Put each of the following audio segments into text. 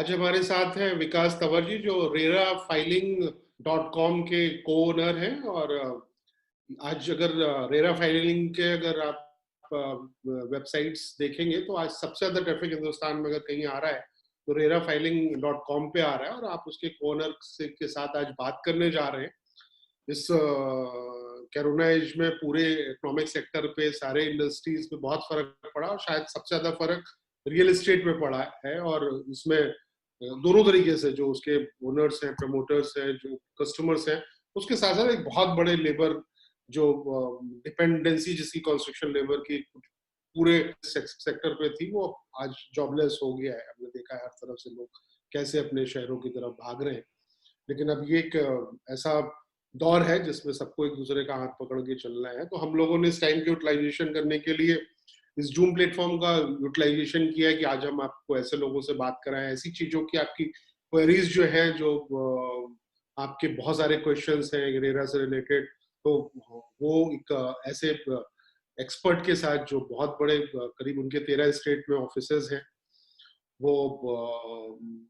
आज हमारे साथ हैं विकास तंवर जी, जो रेरा फाइलिंग .com के को ओनर हैं। और आज अगर रेरा फाइलिंग के अगर आप वेबसाइट्स देखेंगे तो आज सबसे ज्यादा ट्रैफिक हिंदुस्तान में अगर कहीं आ रहा है तो रेरा फाइलिंग .com पे आ रहा है। और आप उसके ओनर के साथ आज बात करने जा रहे हैं। इस कोरोना एज में पूरे इकोनॉमिक सेक्टर पे, सारे इंडस्ट्रीज पे बहुत फर्क पड़ा और शायद सबसे ज्यादा फर्क रियल एस्टेट में पड़ा है। और इसमें दोनों तरीके से, जो उसके ओनर्स हैं, प्रमोटर्स हैं, जो कस्टमर्स हैं, उसके साथ साथ एक बहुत बड़े लेबर जो डिपेंडेंसी जिसकी कंस्ट्रक्शन लेबर की पूरे सेक्टर पे थी, वो आज जॉबलेस हो गया है। हमने देखा है हर तरफ से लोग कैसे अपने शहरों की तरफ भाग रहे हैं। लेकिन अब ये एक ऐसा दौर है जिसमें सबको एक दूसरे का हाथ पकड़ के चलना है। तो हम लोगों ने इस टाइम की यूटिलाइजेशन करने के लिए इस जूम प्लेटफॉर्म का यूटिलाइजेशन किया है कि आज हम आपको ऐसे लोगों से बात कराएं, ऐसी चीजों की आपकी क्वेरीज जो है, जो आपके बहुत सारे क्वेश्चंस हैं रेरा से रिलेटेड, तो वो एक ऐसे एक्सपर्ट के साथ जो बहुत बड़े, करीब उनके 13 स्टेट में ऑफिसेज हैं, वो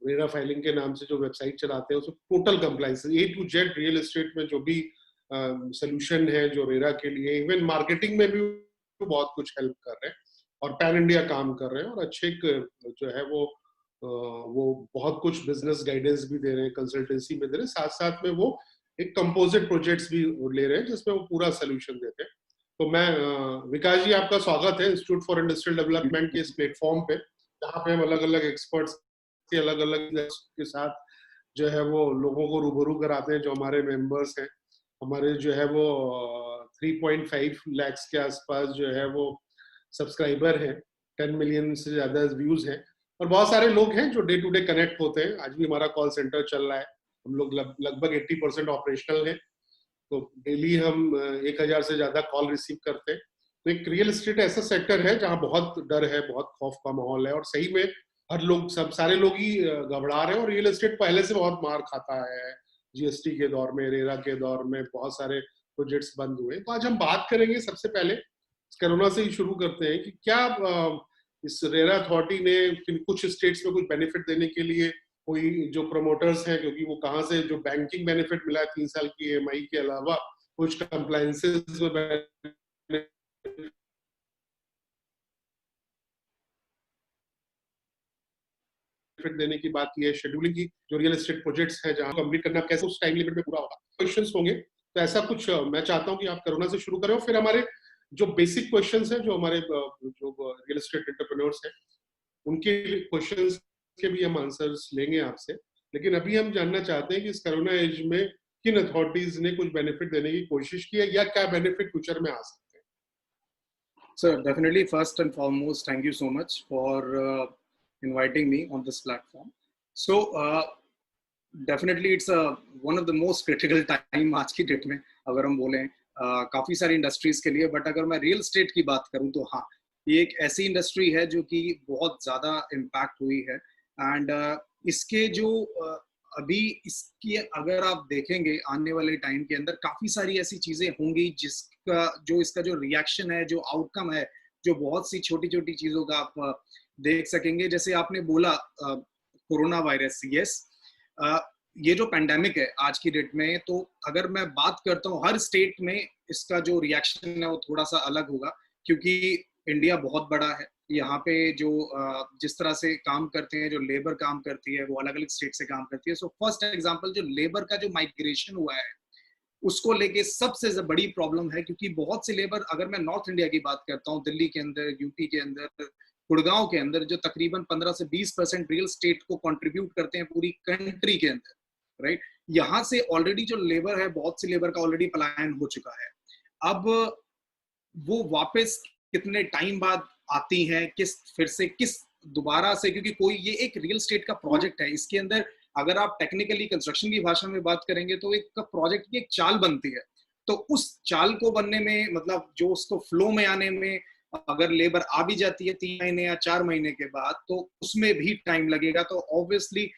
रेरा फाइलिंग के नाम से जो वेबसाइट चलाते हैं, उसमें total compliance A to Z real estate में जो भी सोल्यूशन है जो रेरा के लिए, इवन मार्केटिंग में भी बहुत कुछ हेल्प कर रहे हैं और पैन इंडिया काम कर रहे हैं। और अच्छे जो है वो बहुत कुछ बिजनेस गाइडेंस भी दे रहे हैं, कंसल्टेंसी भी दे रहे हैं, साथ साथ में वो एक कंपोजिट प्रोजेक्ट्स भी ले रहे हैं जिसमें वो पूरा सोल्यूशन देते हैं। तो मैं विकास जी, आपका स्वागत है इंस्टीट्यूट फॉर इंडस्ट्रियल डेवलपमेंट के इस प्लेटफॉर्म पे, जहाँ पे हम अलग अलग एक्सपर्ट्स के अलग अलग के साथ जो है वो लोगों को रूबरू कराते हैं। जो हमारे मेंबर्स हैं, हमारे जो है वो 3.5 लाख के आसपास जो है वो सब्सक्राइबर हैं, 10 मिलियन से ज्यादा व्यूज हैं, और बहुत सारे लोग हैं जो डे टू डे कनेक्ट होते हैं। आज भी हमारा कॉल सेंटर चल रहा है, हम लोग लगभग 80% ऑपरेशनल है। तो डेली हम 1000 से ज्यादा कॉल रिसीव करते हैं। तो एक रियल एस्टेट ऐसा सेक्टर है जहाँ बहुत डर है, बहुत खौफ का माहौल है, और सही में हर लोग, सब सारे लोग ही घबरा रहे हैं। और रियल एस्टेट पहले से बहुत मार खाता है। जीएसटी के दौर में, रेरा के दौर में बहुत सारे प्रोजेक्ट्स बंद हुए। तो आज हम बात करेंगे, सबसे पहले कोरोना से ही शुरू करते हैं कि क्या इस रेरा अथॉरिटी ने कुछ स्टेट्स में कुछ बेनिफिट देने के लिए, कोई जो प्रमोटर्स हैं, क्योंकि वो कहाँ से जो बैंकिंग बेनिफिट मिला है 3 साल की EMI के अलावा, कुछ कंप्लायंसेस में बेनिफिट देने की बात की है, शेड्यूलिंग की, जो रियल एस्टेट प्रोजेक्ट्स है जहां कंप्लीट करना कैसे उस टाइम लिमिट में पूरा होगा, क्वेश्चंस होंगे। तो ऐसा कुछ मैं चाहता हूं कि आप कोरोना से शुरू करें, और फिर हमारे जो बेसिक क्वेश्चंस हैं, जो हमारे जो रियल एस्टेट एंटरप्रेन्योर्स हैं, उनके क्वेश्चंस के भी हम आंसर्स लेंगे आपसे। लेकिन अभी हम जानना चाहते हैं कि इस कोरोना एज में किन अथॉरिटीज ने कुछ बेनिफिट देने की कोशिश की है, या क्या बेनिफिट फ्यूचर में आ सकते हैं। So definitely, first and foremost, thank you so much for inviting me on this platform. So definitely, it's one of the most critical time आज की डेट में, अगर हम बोलें काफी सारी इंडस्ट्रीज के लिए। बट अगर मैं रियल एस्टेट की बात करूं तो हाँ, ये एक ऐसी इंडस्ट्री है जो कि बहुत ज्यादा इम्पैक्ट हुई है। एंड इसके जो अभी इसकी अगर आप देखेंगे आने वाले टाइम के अंदर काफी सारी ऐसी चीजें होंगी जिसका जो इसका जो रिएक्शन है, जो आउटकम है, जो बहुत सी छोटी छोटी चीजों का आप देख सकेंगे। जैसे आपने बोला कोरोना वायरस, यस, ये जो पेंडेमिक है आज की डेट में, तो अगर मैं बात करता हूँ हर स्टेट में इसका जो रिएक्शन है वो थोड़ा सा अलग होगा, क्योंकि इंडिया बहुत बड़ा है। यहाँ पे जो जिस तरह से काम करते हैं, जो लेबर काम करती है, वो अलग अलग स्टेट से काम करती है। सो फर्स्ट एग्जांपल, जो लेबर का जो माइग्रेशन हुआ है उसको लेके सबसे बड़ी प्रॉब्लम है, क्योंकि बहुत से लेबर, अगर मैं नॉर्थ इंडिया की बात करता हूँ, दिल्ली के अंदर, यूपी के अंदर, गुड़गांव के अंदर, जो तकरीबन 15 से 20% रियल स्टेट को कंट्रीब्यूट करते हैं पूरी कंट्री के अंदर, राइट। यहाँ से ऑलरेडी जो लेबर है, बहुत से लेबर का ऑलरेडी पलायन हो चुका है। अब वो वापस कितने टाइम बाद आती हैं, किस दोबारा से, क्योंकि कोई ये एक रियल स्टेट का प्रोजेक्ट है, इसके अंदर अगर आप टेक्निकली कंस्ट्रक्शन की भाषा में बात करेंगे तो एक प्रोजेक्ट की एक चाल बनती है। तो उस चाल को बनने में, मतलब जो उसको फ्लो में आने में, अगर लेबर आ भी जाती है 3 महीने या 4 महीने के बाद, तो उसमें भी टाइम लगेगा। तो ऑब्वियसली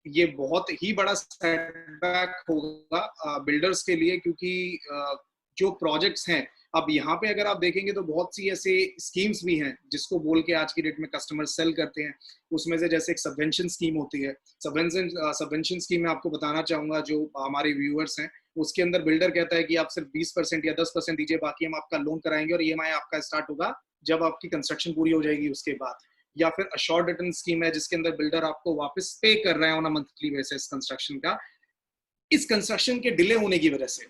ये बहुत ही बड़ा सेटबैक होगा बिल्डर्स के लिए, क्योंकि जो प्रोजेक्ट्स हैं, अब यहाँ पे अगर आप देखेंगे तो बहुत सी ऐसे स्कीम्स भी हैं जिसको बोल के आज की डेट में कस्टमर सेल करते हैं। उसमें से जैसे एक सबवेंशन स्कीम होती है, सबवेंशन स्कीम मैं आपको बताना चाहूंगा जो हमारे व्यूअर्स हैं, उसके अंदर बिल्डर कहता है कि आप सिर्फ 20% या 10% दीजिए, बाकी हम आपका लोन कराएंगे और ईएमआई आपका स्टार्ट होगा जब आपकी कंस्ट्रक्शन पूरी हो जाएगी उसके बाद। या फिर अश्योर्ड रिटर्न स्कीम है जिसके अंदर बिल्डर आपको वापस पे कर रहे हैं on a monthly basis construction का। इस कंस्ट्रक्शन के डिले होने की वजह से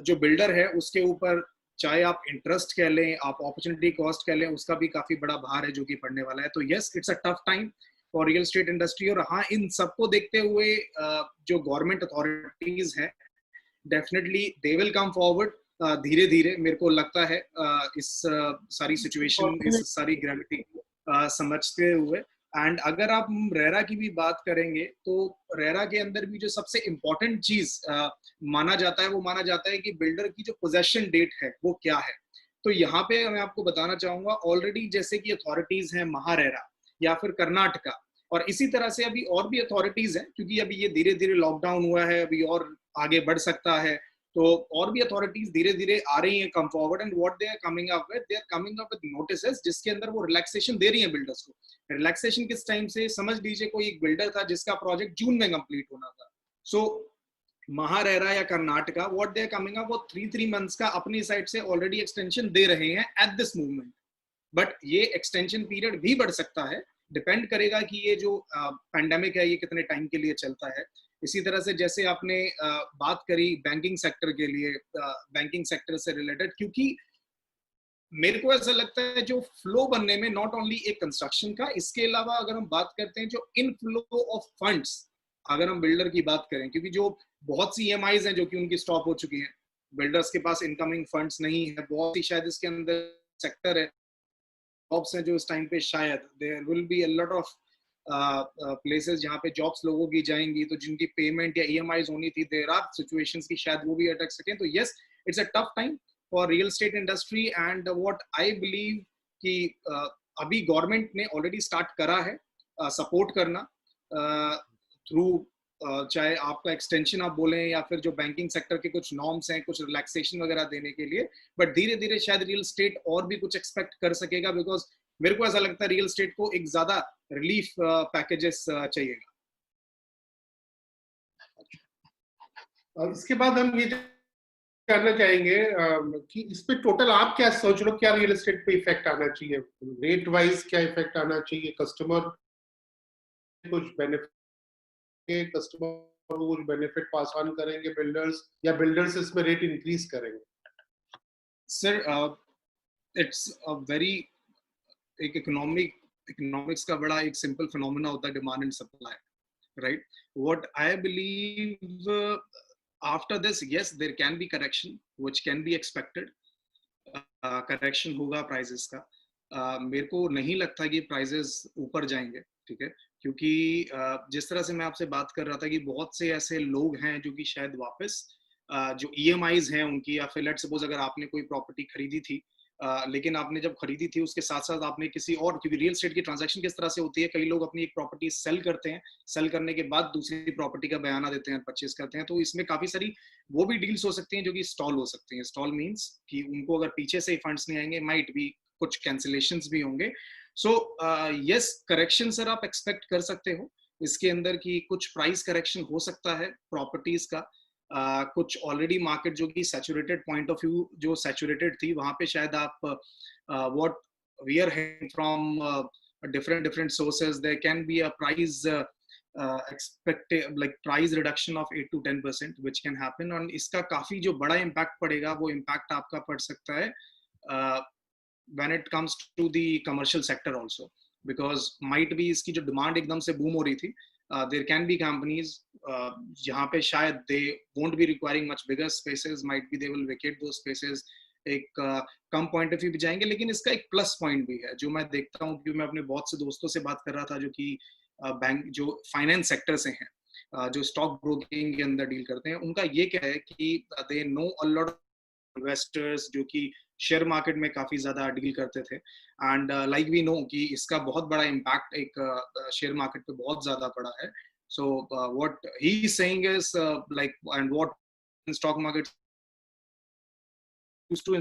जो बिल्डर है उसके ऊपर, चाहे आप इंटरेस्ट कह लें, आप अपॉर्चुनिटी कॉस्ट कह लें, उसका भी काफी बड़ा भार है जो कि पड़ने वाला है। तो yes, it's a tough time for real estate industry. और हाँ, इन सबको देखते हुए जो गवर्नमेंट अथॉरिटीज हैं definitely they will come forward धीरे धीरे, मेरे को लगता है इस सारी सिचुएशन, इस सारी ग्रेविटी समझते हुए। एंड अगर आप रेरा की भी बात करेंगे तो रेरा के अंदर भी जो सबसे इम्पोर्टेंट चीज माना जाता है वो माना जाता है कि बिल्डर की जो पोजेशन डेट है वो क्या है। तो यहाँ पे मैं आपको बताना चाहूंगा, ऑलरेडी जैसे कि अथॉरिटीज हैं महारेरा या फिर कर्नाटका, और इसी तरह से अभी और भी अथॉरिटीज हैं, क्योंकि अभी ये धीरे धीरे लॉकडाउन हुआ है, अभी और आगे बढ़ सकता है, तो और भी अथॉरिटीज धीरे धीरे आ रही हैं come forward. And what they are coming up with, they are coming up with notices जिसके अंदर वो रिलैक्सेशन दे रही हैं बिल्डर्स को। रिलैक्सेशन किस टाइम से, समझ लीजिए कोई एक बिल्डर था जिसका प्रोजेक्ट जून में कंप्लीट होना था, सो महारेरा या Karnataka what they are coming up, वो 3 मंथ्स का अपनी साइड से ऑलरेडी एक्सटेंशन दे रहे हैं एट दिस मूवमेंट। बट ये एक्सटेंशन पीरियड भी बढ़ सकता है, डिपेंड करेगा कि ये जो पैंडेमिक है ये कितने टाइम के लिए चलता है। इसी तरह से जैसे आपने बात करी बैंकिंग सेक्टर के लिए, बैंकिंग सेक्टर से रिलेटेड, क्योंकि मेरे को ऐसा लगता है जो फ्लो बनने में नॉट ओनली एक कंस्ट्रक्शन का, इसके अलावा अगर हम बात करते हैं जो इनफ्लो ऑफ फंड्स, अगर हम बिल्डर की बात करें, क्योंकि जो बहुत सी ईएमआईज हैं जो कि उनकी स्टॉप हो चुकी हैं, बिल्डर्स के पास इनकमिंग फंड्स नहीं है, बहुत सी शायद इसके अंदर सेक्टर है, जॉब्स हैं जो इस टाइम पे शायद there will be a lot of places जहाँ पे जॉब्स लोगों की जाएंगी, तो जिनकी पेमेंट या ईएमआईज होनी थी, देयर आर सिचुएशंस की शायद वो भी अटक सकें। तो yes, it's a tough time for real estate industry. And what I believe कि अभी गवर्नमेंट ने ऑलरेडी स्टार्ट करा है सपोर्ट करना थ्रू चाहे आपका एक्सटेंशन आप बोलें या फिर जो बैंकिंग सेक्टर के कुछ नॉर्म्स हैं, कुछ रिलैक्सेशन वगैरह देने के लिए। बट धीरे धीरे शायद रियल एस्टेट और भी कुछ एक्सपेक्ट कर सकेगा, बिकॉज मेरे को ऐसा लगता है रियल एस्टेट को एक ज्यादा रिलीफ पैकेजेस चाहिएगा। और इसके बाद हम ये जानना चाहेंगे कि इस पे टोटल आप क्या सोच रहे हो, क्या रियल एस्टेट पे इफेक्ट आना चाहिए, रेट वाइज क्या इफेक्ट आना चाहिए, कस्टमर कुछ बेनिफिट, कस्टमर को कुछ बेनिफिट पास ऑन करेंगे बिल्डर्स, या बिल्डर्स इसमें रेट इंक्रीज करेंगे? सर इट्स अ वेरी, एक इकोनॉमिक्स का बड़ा एक सिंपल फिनोमेना होता है, demand and supply, right? What I believe after this, yes there can be correction which can be expected, correction होगा प्राइसेस का। मेरे को नहीं लगता कि प्राइसेस ऊपर जाएंगे, ठीक है, क्योंकि जिस तरह से मैं आपसे बात कर रहा था कि बहुत से ऐसे लोग हैं जो कि शायद वापस जो ईएमआईज हैं उनकी, या फिर लेट सपोज अगर आपने कोई प्रॉपर्टी खरीदी थी, लेकिन आपने जब खरीदी थी उसके साथ साथ आपने किसी और, क्योंकि रियल एस्टेट की ट्रांजैक्शन किस तरह से होती है, कई लोग अपनी एक प्रॉपर्टी सेल करते हैं, सेल करने के बाद दूसरी प्रॉपर्टी का बयाना देते हैं, परचेज करते हैं, तो इसमें काफी सारी वो भी डील्स हो सकती हैं जो कि स्टॉल हो सकती हैं। स्टॉल मींस कि उनको अगर पीछे से फंड्स नहीं आएंगे, माइट भी कुछ कैंसिलेशंस भी होंगे। सो यस, करेक्शन सर आप एक्सपेक्ट कर सकते हो इसके अंदर की, कुछ प्राइस करेक्शन हो सकता है प्रॉपर्टीज का, कुछ ऑलरेडी मार्केट जो कि सैचुरेटेड पॉइंट ऑफ व्यू जो सैचुरेटेड थी, वहां पे शायद आप what we are hearing from different sources, there can be a price expected like price reduction of 8 to 10% which can happen, और इसका काफी जो बड़ा इम्पैक्ट पड़ेगा वो इम्पैक्ट आपका पड़ सकता है when it comes to the commercial sector also, because might be इसकी जो डिमांड एकदम से बूम हो रही थी, there can be companies जहाँ पे शायद they won't be requiring much bigger spaces, might be they will vacate those spaces, एक कम पॉइंट ऑफ व्यू भी जाएंगे। लेकिन इसका एक प्लस पॉइंट भी है जो मैं देखता हूँ, क्योंकि मैं अपने बहुत से दोस्तों से बात कर रहा था जो कि बैंक जो फाइनेंस सेक्टर से हैं, जो स्टॉक ब्रोकिंग के अंदर डील करते हैं, उनका ये क्या है कि they know a lot of investors जो कि शेयर मार्केट में काफी ज्यादा डील करते थे, एंड लाइक वी नो कि इसका बहुत बड़ा इम्पैक्ट एक शेयर मार्केट पे बहुत ज्यादा पड़ा है। So what he is saying is like, and what stock market used to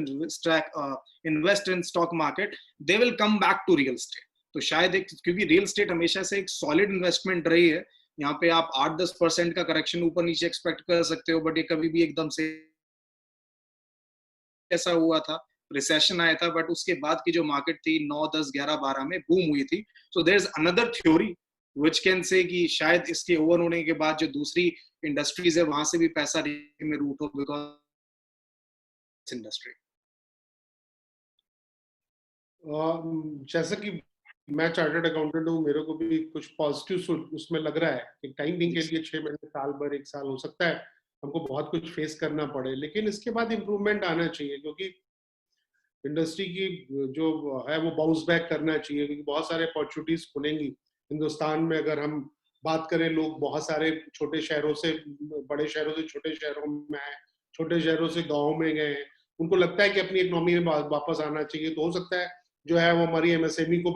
invest in stock market, they will come back to real estate. तो शायद क्योंकि रियल एस्टेट हमेशा से एक सॉलिड इन्वेस्टमेंट रही है, यहाँ पे आप 8-10% का करेक्शन ऊपर नीचे एक्सपेक्ट कर सकते हो, बट ये कभी भी एकदम से ऐसा हुआ था, रिसेशन आया था, बट उसके बाद की जो मार्केट थी 9, 10, 11, 12 में बूम हुई थी. So there is another theory which can say कि शायद इसके ओवर होने के बाद जो दूसरी इंडस्ट्रीज है वहां से भी पैसा में रूट हो, बिकॉज इंडस्ट्री जैसा कि मैं चार्टर्ड अकाउंटेंट हूँ, मेरे को भी कुछ पॉजिटिव उसमें लग रहा है कि टाइम बिंग के लिए 6 महीने, साल भर, 1 साल हो सकता है हमको बहुत कुछ फेस करना पड़े, लेकिन इसके बाद इम्प्रूवमेंट आना चाहिए, क्योंकि इंडस्ट्री की जो है वो बाउंस बैक करना चाहिए, क्योंकि बहुत सारे अपॉर्चुनिटीज खुलेंगी हिंदुस्तान में. अगर हम बात करें, लोग बहुत सारे छोटे शहरों से बड़े शहरों से छोटे शहरों में आए, छोटे शहरों से गाँव में गए, उनको लगता है कि अपनी इकोनॉमी में वापस आना चाहिए, तो हो सकता है जो है वो हमारी एमएसएमई को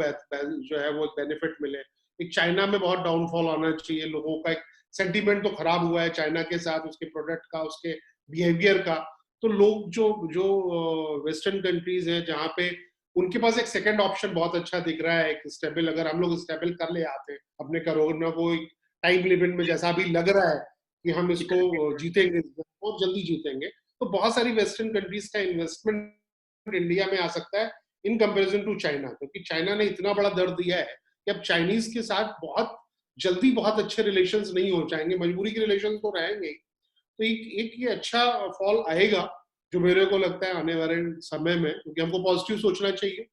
जो है वो बेनिफिट मिले. एक चाइना में बहुत डाउनफॉल आना चाहिए, लोगों का एक सेंटीमेंट तो खराब हुआ है चाइना के साथ, उसके प्रोडक्ट का, उसके बिहेवियर का. तो लोग जो जो वेस्टर्न कंट्रीज हैं जहाँ पे उनके पास एक सेकंड ऑप्शन बहुत अच्छा दिख रहा है, एक स्टेबल, अगर हम लोग स्टेबल कर ले आते हैं अपने कोरोना को एक टाइम लिमिट में, जैसा अभी लग रहा है कि हम इसको जीतेंगे, बहुत जल्दी जीतेंगे, तो बहुत सारी वेस्टर्न कंट्रीज का इन्वेस्टमेंट इंडिया में आ सकता है इन कंपैरिजन टू चाइना, क्योंकि चाइना ने इतना बड़ा दर्द दिया है कि अब चाइनीज के साथ बहुत जल्दी बहुत अच्छे रिलेशंस नहीं हो जाएंगे, मजबूरी के रिलेशंस तो रहेंगे. तो एक ये अच्छा फॉल आएगा जो मेरे को लगता है आने वाले समय में, क्योंकि हमको पॉजिटिव सोचना चाहिए.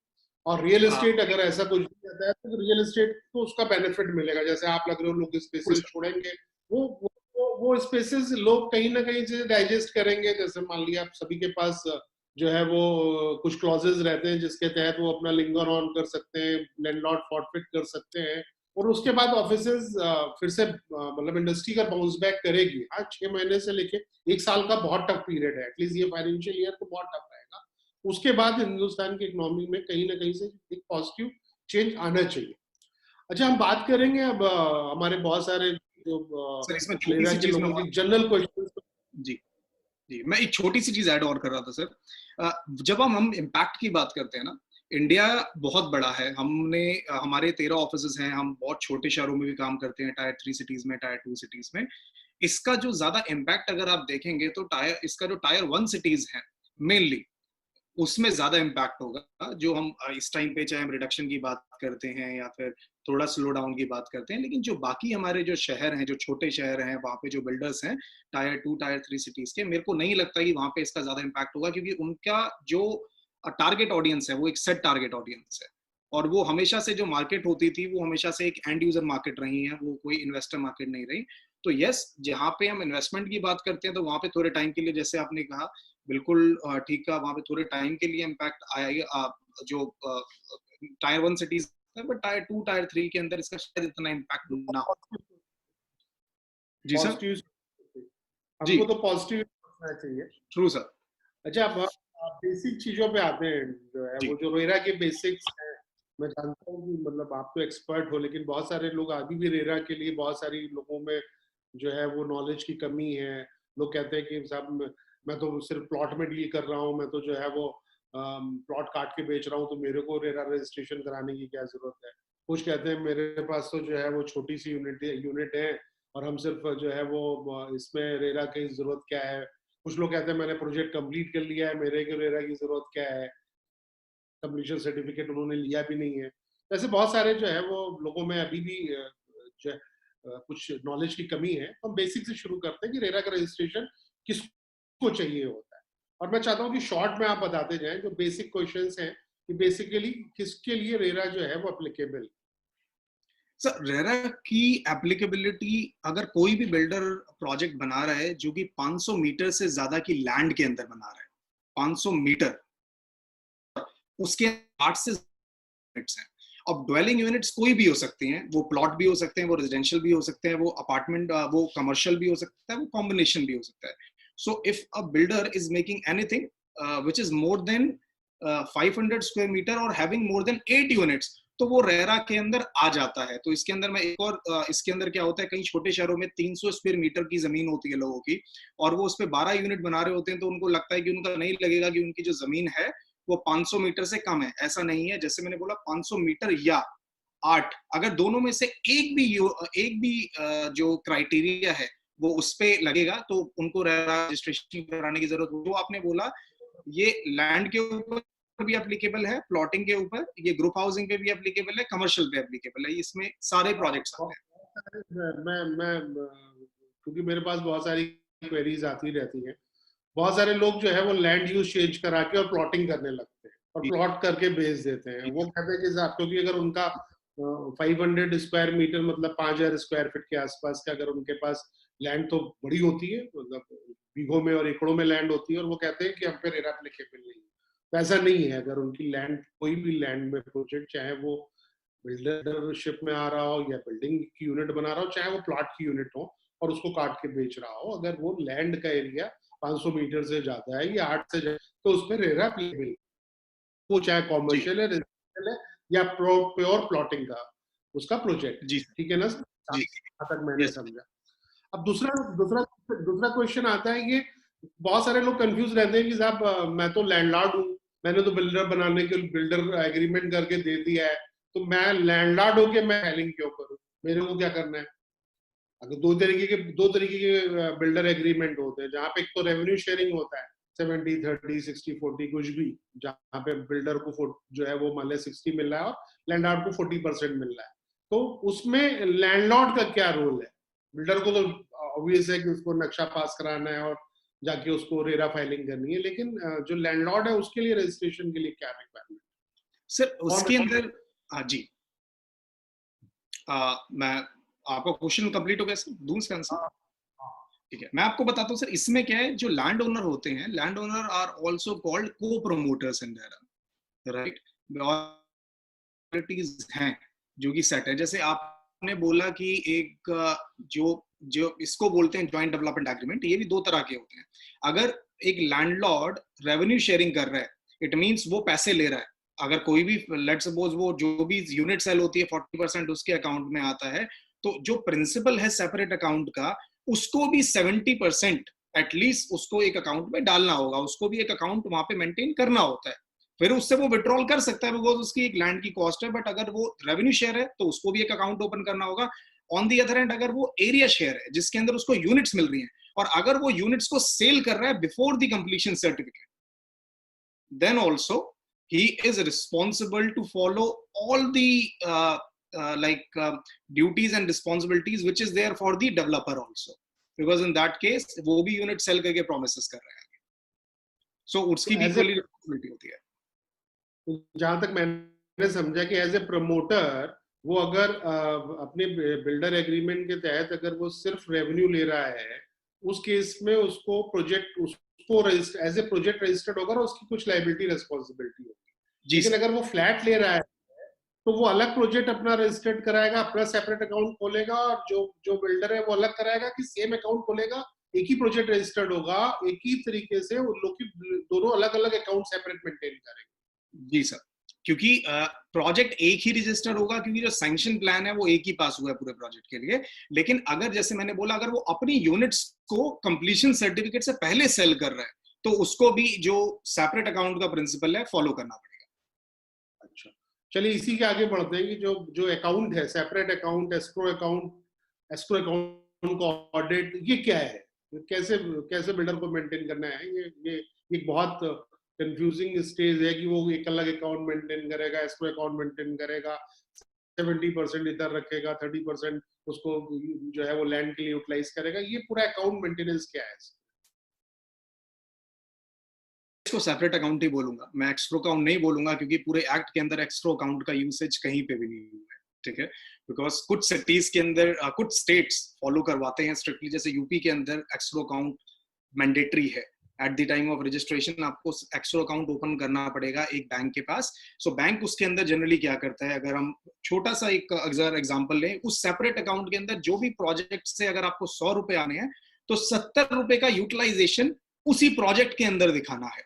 और रियल एस्टेट अगर ऐसा कुछ भी आता है तो रियल एस्टेट को उसका बेनिफिट मिलेगा. जैसे आप लग रहे हो लोग स्पेसेस छोड़ेंगे, वो स्पेसेस लोग कहीं ना कहीं से डाइजेस्ट करेंगे. जैसे मान लिया आप सभी के पास जो है वो कुछ क्लॉजेस रहते हैं जिसके तहत वो अपना लिंगर ऑन कर सकते हैं, लैंडलॉर्ड फॉरफिट कर सकते हैं, और उसके बाद ऑफिसेज फिर से मतलब इंडस्ट्री का बाउंस बैक करेगी. हाँ, 6 महीने से लेके 1 साल का बहुत टफ पीरियड है, एटलीस्ट ये फाइनेंशियल ईयर तो बहुत टफ रहेगा. उसके बाद हिंदुस्तान की इकोनॉमी में कहीं ना कहीं से एक पॉजिटिव चेंज आना चाहिए. अच्छा, हम बात करेंगे अब हमारे बहुत सारे जो सर इसमें छोटी सी चीज में जनरल क्वेश्चन. जी जी, मैं एक छोटी सी चीज ऐड और कर रहा था सर. जब हम इम्पैक्ट की बात करते हैं ना, इंडिया बहुत बड़ा है, हमारे 13 ऑफिसेज हैं, हम बहुत छोटे शहरों में भी काम करते हैं, टायर 3 सिटीज में, टायर 2 सिटीज में. इसका जो ज्यादा इम्पैक्ट अगर आप देखेंगे तो इसका जो टायर 1 सिटीज है मेनली, उसमें ज्यादा इम्पैक्ट होगा. जो हम इस टाइम पे चाहे हम रिडक्शन की बात करते हैं या फिर थोड़ा स्लो डाउन की बात करते हैं, लेकिन जो बाकी हमारे जो शहर हैं, जो छोटे शहर हैं, वहाँ पे जो बिल्डर्स हैं टायर 2, टायर 3 सिटीज के, मेरे को नहीं लगता कि वहाँ पे इसका ज्यादा इम्पैक्ट होगा, क्योंकि उनका जो टारगेट ऑडियंस है वो एक सेट टारगेट ऑडियंस है, और वो हमेशा से जो मार्केट होती थी वो हमेशा से एक एंड यूजर मार्केट रही है, वो कोई इन्वेस्टर मार्केट नहीं रही. तो यस, जहाँ पे हम इन्वेस्टमेंट की बात करते हैं तो वहाँ पे थोड़े टाइम के लिए, जैसे आपने कहा, बिल्कुल ठीक है, वहाँ पे थोड़े टाइम के लिए इम्पैक्ट आएगा जो tyre 1 cities, but tyre 2, tyre 3 के अंदर इसका शायद इतना इम्पैक्ट ना हो. जी सर. हमको तो पॉजिटिव होना चाहिए. True sir. अच्छा, अब बेसिक चीजों पे आते हैं, जो है वो जो रेरा के बेसिक्स हैं. मैं जानता हूँ कि मतलब आप तो एक्सपर्ट हो, लेकिन बहुत सारे लोग अभी भी रेरा के लिए, बहुत सारी लोगों में जो है वो नॉलेज की कमी है. लोग कहते हैं कि साहब मैं तो सिर्फ प्लॉट में डील कर रहा हूँ, मैं तो जो है वो प्लॉट काट के बेच रहा हूँ, तो मेरे को रेरा रजिस्ट्रेशन कराने की क्या जरूरत है. कुछ कहते हैं मेरे पास तो जो है वो छोटी सी यूनिट है और हम सिर्फ जो है वो इसमें रेरा की जरूरत क्या है. कुछ लोग कहते हैं मैंने प्रोजेक्ट कंप्लीट कर लिया है, मेरे को रेरा की जरूरत क्या है, कंप्लीशन सर्टिफिकेट उन्होंने लिया भी नहीं है. ऐसे बहुत सारे जो है वो लोगों में अभी भी जो है कुछ नॉलेज की कमी है. हम बेसिक से शुरू करते हैं कि रेरा का रजिस्ट्रेशन किसको चाहिए होता है, और मैं चाहता हूँ कि शॉर्ट में आप बताते जाएं जो बेसिक क्वेश्चंस हैं कि बेसिकली किसके लिए रेरा जो है वो एप्लीकेबल. सर, रेरा की एप्लीकेबिलिटी, अगर कोई भी बिल्डर प्रोजेक्ट बना रहा है जो कि 500 मीटर से ज्यादा की लैंड के अंदर बना रहा है, 500 मीटर, उसके 8 से यूनिट्स हैं. अब ड्वेलिंग यूनिट्स कोई भी हो सकती हैं, वो प्लॉट भी हो सकते हैं, वो रेजिडेंशियल भी हो सकते हैं, वो अपार्टमेंट, वो कमर्शियल भी हो सकता है, वो कॉम्बिनेशन भी हो सकता है. So if a builder is making anything which is more than 500 square meter or having more than 8 units, तो वो रेरा के अंदर आ जाता है। तो इसके अंदर मैं एक और इसके अंदर क्या होता है, कई छोटे शहरों में 300 स्क्वायर मीटर की जमीन होती है लोगों की, और वो उस पर 12 यूनिट बना रहे होते हैं, तो उनको लगता है कि उनका नहीं लगेगा कि उनकी जो जमीन है वो 500 मीटर से कम है। ऐसा नहीं है, जैसे मैंने बोला 500 मीटर या 8, अगर दोनों में से एक भी जो क्राइटेरिया है वो उस पे लगेगा तो उनको रजिस्ट्रेशन कराने की जरूरत होगी। जो आपने बोला ये लैंड के ऊपर भी एप्लीकेबल है, प्लॉटिंग के ऊपर, ये ग्रुप हाउसिंग पे भी एप्लीकेबल है, कमर्शियल पे एप्लीकेबल है, इसमें सारे प्रोजेक्ट्स आते हैं। मैं क्योंकि मेरे पास बहुत सारी क्वेरीज आती रहती हैं, बहुत सारे लोग जो है वो लैंड यूज चेंज करा के और प्लॉटिंग करने लगते हैं और प्लॉट करके बेच देते हैं। वो कहते हैं कि साहब, क्योंकि अगर उनका 500 स्क्वायर मीटर मतलब 5000 स्क्वायर फीट के आसपास का अगर उनके पास लैंड तो बड़ी होती है, मतलब बीघों में और एकड़ों में लैंड होती है, और वो कहते हैं कि हम पे रेरा एप्लीकेबल नहीं है। तो ऐसा नहीं है। अगर उनकी लैंड, कोई भी लैंड में प्रोजेक्ट, चाहे वो बिल्डरशिप में आ रहा हो या बिल्डिंग की यूनिट बना रहा हो, चाहे वो प्लॉट की यूनिट हो और उसको काट के बेच रहा हो, अगर वो लैंड का एरिया 500 मीटर से ज्यादा है या 8 से ज्यादा, तो उस पर रेरा एप्लीकेबल, वो चाहे कॉमर्शियल है, रेजिडेंशियल है या प्योर प्लॉटिंग का उसका प्रोजेक्ट। ठीक है ना, जहां तक मैंने समझा। अब दूसरा दूसरा दूसरा क्वेश्चन आता है, ये बहुत सारे लोग कंफ्यूज रहते हैं कि साहब मैं तो लैंडलॉर्ड हूँ, मैंने तो बिल्डर बनाने के बिल्डर एग्रीमेंट करके दे दिया है, तो मैं लैंडलॉर्ड होके मैं फाइलिंग क्यों करूँ, मेरे को क्या करना है? अगर दो तरीके के बिल्डर एग्रीमेंट होते हैं, जहाँ पे एक तो रेवेन्यू शेयरिंग होता है 70-30 60-40 कुछ भी, जहाँ पे बिल्डर को जो है वो मान लिया 60 मिल रहा है और लैंडलॉर्ड को 40% मिल रहा है। तो उसमें लैंडलॉर्ड का क्या रोल है? बिल्डर को तो ऑब्वियस है कि उसको नक्शा पास कराना है और जाके उसको रेरा फाइलिंग करनी है, लेकिन जो लैंडलॉर्ड है उसके लिए रजिस्ट्रेशन के लिए क्या रिक्वायरमेंट? सर उसके अंदर, हाँ जी, मैं आपका क्वेश्चन कंप्लीट हो गया सर, दूं इसका आंसर? ठीक है, मैं आपको बताता हूँ सर, इसमें क्या है, जो लैंड ओनर होते हैं, land owner are also called को प्रोमोटर्स इन रेरा, राइट? हैं जो कि सेट है। जैसे आपने बोला कि एक जो जो इसको बोलते हैं जॉइंट डेवलपमेंट एग्रीमेंट, ये भी दो तरह के होते हैं। अगर एक लैंडलॉर्ड रेवेन्यू शेयरिंग कर रहा है, इट मींस वो पैसे ले रहा है। अगर कोई भी, लेट सपोज वो जो भी यूनिट सेल होती है 40% उसके अकाउंट में आता है, तो जो प्रिंसिपल है सेपरेट अकाउंट का, उसको भी 70% एटलीस्ट उसको एक अकाउंट में डालना होगा, उसको भी एक अकाउंट वहां पे मेंटेन करना होता है। फिर उससे वो विड्रॉल कर सकता है, बिकॉज उसकी एक लैंड की कॉस्ट है। बट अगर वो रेवेन्यू शेयर है तो उसको भी एक अकाउंट ओपन करना होगा। ऑन दी अदर हैंड, अगर वो एरिया शेयर है जिसके अंदर उसको यूनिट्स मिल रही हैं, और अगर वो यूनिट्स को सेल कर रहा है before the completion certificate, then also he is responsible to follow all the duties and responsibilities which is there for the developer also, because in that case वो भी यूनिट सेल करके promises कर रहा है, so उसकी भी equally responsibility होती है। जहां तक मैंने समझा कि एज ए प्रमोटर वो अगर अपने बिल्डर एग्रीमेंट के तहत अगर वो सिर्फ रेवेन्यू ले रहा है, उस केस में उसको प्रोजेक्ट उसको एज ए प्रोजेक्ट रजिस्टर्ड होगा और उसकी कुछ लाइबिलिटी रिस्पॉन्सिबिलिटी होगी। लेकिन अगर वो फ्लैट ले रहा है तो वो अलग प्रोजेक्ट अपना रजिस्टर्ड कराएगा, अपना सेपरेट अकाउंट खोलेगा, और जो बिल्डर है वो अलग कराएगा कि सेम अकाउंट खोलेगा, एक ही प्रोजेक्ट रजिस्टर्ड होगा, एक ही तरीके से उन लोग की दोनों अलग अलग अकाउंट सेपरेट मेंटेन करेंगे। जी सर, क्योंकि प्रोजेक्ट एक ही रजिस्टर होगा, क्योंकि जो सैंक्शन प्लान है वो एक ही पास हुआ है पूरे प्रोजेक्ट के लिए। लेकिन अगर जैसे मैंने बोला, अगर वो अपनी यूनिट्स को कंप्लीशन सर्टिफिकेट से पहले सेल कर रहा है, तो उसको भी जो सेपरेट अकाउंट का प्रिंसिपल है फॉलो करना पड़ेगा। अच्छा, चलिए इसी के आगे बढ़ते हैं कि जो अकाउंट है, सेपरेट अकाउंट, एस्क्रो अकाउंट को ऑडिट, ये क्या है? कैसे बिल्डर को मेंटेन करना है? ये एक बहुत कंफ्यूजिंग स्टेज है कि वो एक अलग अकाउंट मेंटेन करेगा, एस्क्रो अकाउंट मेंटेन करेगा, 70% इधर रखेगा, 30% उसको जो है वो लैंड के लिए यूटिलाइज करेगा। ये पूरा अकाउंट मेंटेनेंस क्या है? इसको सेपरेट अकाउंट ही बोलूंगा मैं, एक्स्ट्रो अकाउंट नहीं बोलूंगा, क्योंकि पूरे एक्ट के अंदर एक्स्ट्रो अकाउंट का यूसेज कहीं पे भी नहीं हुआ है। ठीक है, बिकॉज कुछ सिटीज के अंदर कुछ स्टेट्स फॉलो करवाते हैं स्ट्रिक्टली, जैसे यूपी के अंदर एक्स्ट्रो अकाउंट मैंडेटरी है। At the time of registration आपको एक्स्ट्रो अकाउंट ओपन करना पड़ेगा एक बैंक के पास। सो बैंक उसके अंदर जनरली क्या करता है, अगर हम छोटा सा एक एग्जांपल लें, उस सेपरेट अकाउंट के अंदर जो भी प्रोजेक्ट से अगर आपको 100 रुपए आने हैं, तो 70 रुपए का यूटिलाइजेशन उसी प्रोजेक्ट के अंदर दिखाना है।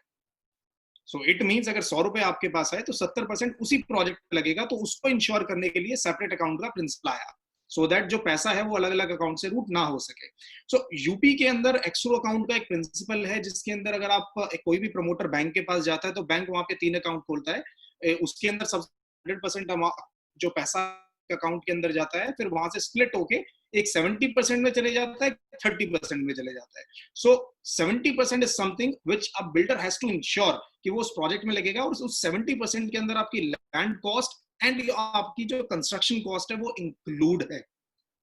सो इट मीन्स अगर 100 रुपए आपके पास है तो 70% उसी प्रोजेक्ट पे लगेगा, तो उसको इंश्योर करने के लिए सेपरेट अकाउंट का प्रिंसिपल आया, सो दैट जो पैसा है वो अलग अलग अकाउंट से रूट ना हो सके। सो यूपी के अंदर एक्सरो अकाउंट का एक प्रिंसिपल है, जिसके अंदर अगर आप कोई भी प्रमोटर बैंक के पास जाता है तो बैंक वहां पे 3 अकाउंट खोलता है, उसके अंदर सब 100% जो पैसा अकाउंट के अंदर जाता है, फिर वहां से स्प्लिट होके एक 70% में चले जाता है, 30% में चले जाता है। So 70% is something which a builder has to ensure कि वो उस प्रोजेक्ट में लगेगा, और उस 70% के अंदर आपकी लैंड कॉस्ट एंड आपकी जो कंस्ट्रक्शन कॉस्ट है वो इंक्लूड है।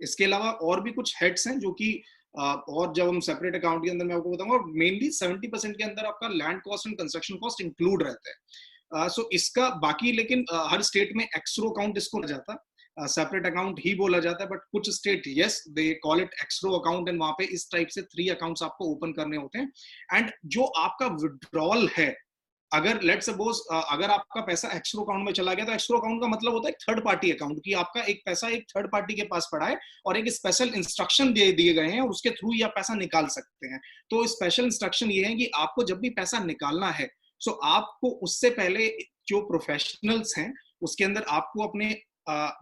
इसके अलावा और भी कुछ हेड्स हैं जो कि और जब हम सेपरेट अकाउंट के अंदर मैं आपको बताऊंगा, मेनली 70% के अंदर आपका land cost and construction cost include रहता है। सो इसका बाकी लेकिन हर स्टेट में एक्सरो अकाउंट इसको रह जाता है, सेपरेट अकाउंट ही बोला जाता है, बट कुछ states they call it एक्सरो अकाउंट, एंड वहां पे इस टाइप से 3 अकाउंट्स आपको ओपन करने होते हैं। एंड जो आपका विड्रॉल है, अगर लेट सपोज अगर आपका पैसा एक्सरो अकाउंट में चला गया, तो एक्सरो अकाउंट का मतलब होता है थर्ड पार्टी अकाउंट, कि आपका एक पैसा एक थर्ड पार्टी के पास पड़ा है और एक स्पेशल इंस्ट्रक्शन दे दिए गए हैं और उसके थ्रू ही आप पैसा निकाल सकते हैं। तो स्पेशल इंस्ट्रक्शन ये है कि आपको जब भी पैसा निकालना है, सो आपको उससे पहले जो प्रोफेशनल्स हैं उसके अंदर आपको अपने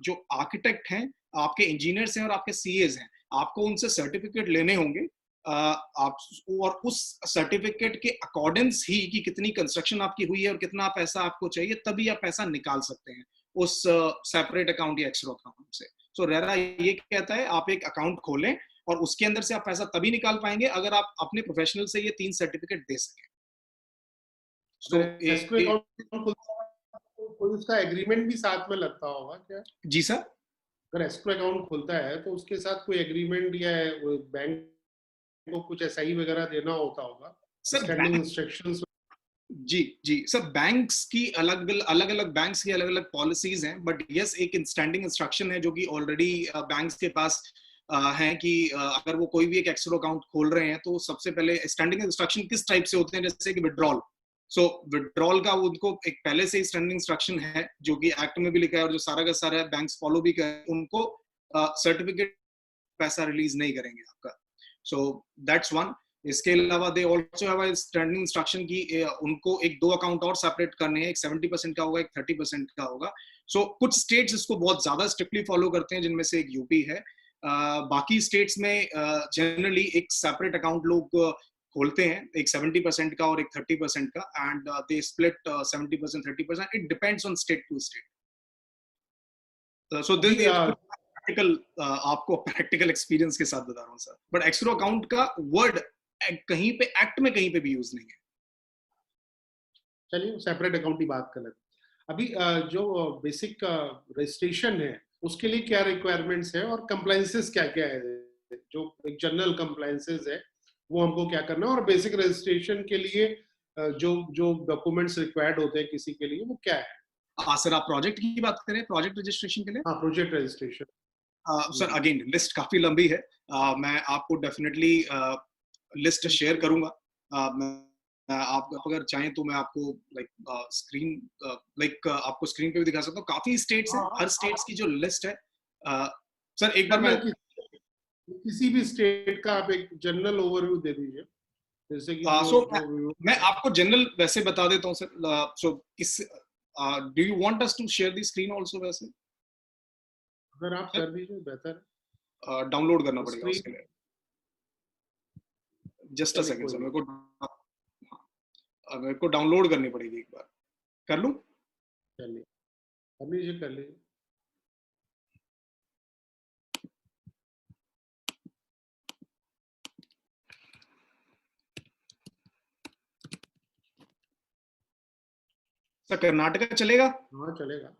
जो आर्किटेक्ट हैं, आपके इंजीनियर्स हैं और आपके सीएज हैं, आपको उनसे सर्टिफिकेट लेने होंगे, आप और उस सर्टिफिकेट के अकॉर्डेंस ही कि कितनी कंस्ट्रक्शन आपकी हुई है और कितना पैसा आपको चाहिए, तभी आप पैसा निकाल सकते हैं उस सेपरेट अकाउंट या एक्सरो अकाउंट से। सो रेरा ये कहता है आप एक अकाउंट खोलें और उसके अंदर से आप पैसा तभी निकाल पाएंगे अगर आप अपने प्रोफेशनल से ये 3 सर्टिफिकेट दे सकें। सो एस्क्रो अकाउंट खुलता है तो कोई उसका एग्रीमेंट भी साथ में लगता होगा क्या? जी सर, अगर एस्क्रो अकाउंट खुलता है तो उसके साथ कोई एग्रीमेंट या बैंक को कुछ एसआई वगैरह देना होता होगा, सर स्टैंडिंग इंस्ट्रक्शंस? जी जी सर, बैंक्स की अलग अलग बैंक्स की अलग अलग पॉलिसीज हैं, बट यस एक स्टैंडिंग इंस्ट्रक्शन है जो कि ऑलरेडी बैंक्स के पास है कि अगर वो कोई भी एक एक्सरो अकाउंट खोल रहे हैं तो सबसे पहले स्टैंडिंग इंस्ट्रक्शन किस टाइप से होते हैं, जैसे कि विड्रॉल। सो विड्रॉल का उनको एक पहले से ही स्टैंडिंग इंस्ट्रक्शन है जो कि एक्ट में भी लिखा है और जो सारा का सारा बैंक्स फॉलो भी कर, उनको सर्टिफिकेट पैसा रिलीज नहीं करेंगे आपका। So that's one. इसके अलावा they also have a standing instruction की उनको एक 2 अकाउंट और सेपरेट करने हैं, एक 70% का होगा, एक 30% का होगा। सो कुछ स्टेट्स इसको बहुत ज्यादा स्ट्रिक्टली फॉलो करते हैं, जिनमें से एक यूपी है। बाकी स्टेट्स में जनरली एक सेपरेट अकाउंट लोग खोलते हैं, एक 70% का और एक 30% का, and they split 70% 30%, it depends on state to state. So this practical आपको प्रैक्टिकल एक्सपीरियंस के साथ बता रहा हूँ सर, बट एक्सरो अकाउंट का वर्ड कहीं पे एक्ट में कहीं पे भी यूज नहीं है। चलिए सेपरेट अकाउंट की बात कर लेते हैं। अभी जो बेसिक रजिस्ट्रेशन है उसके लिए क्या रिक्वायरमेंट्स है और कंप्लायंसेस क्या क्या है? जो एक जनरल कंप्लायंसेस है वो हमको क्या करना है, और बेसिक रजिस्ट्रेशन के लिए जो जो डॉक्यूमेंट्स रिक्वायर्ड होते हैं किसी के लिए वो क्या है? सर आप प्रोजेक्ट की बात करें, प्रोजेक्ट रजिस्ट्रेशन के लिए? हाँ, project registration. Sir again list काफी लंबी है, मैं आपको डेफिनेटली लिस्ट शेयर करूंगा। आप अगर चाहें तो मैं आपको आपको स्क्रीन पे भी दिखा सकता हूँ। काफी स्टेट्स हैं, हर स्टेट्स की जो लिस्ट है सर एक बार मैं किसी भी स्टेट का आप एक जनरल ओवरव्यू दे दीजिए, जैसे कि मैं आपको जनरल वैसे बता देता हूँ sir. So is do you want us to share the screen also? वैसे अगर आप कर दीजिए बेहतर है। डाउनलोड करना पड़ेगा उसके लिए, जस्ट अ सेकंड सर, मेरे को डाउनलोड करनी पड़ेगी, एक बार कर लूं? कर लीजिए कर लीजिए। सर कर्नाटका चलेगा? हाँ चलेगा।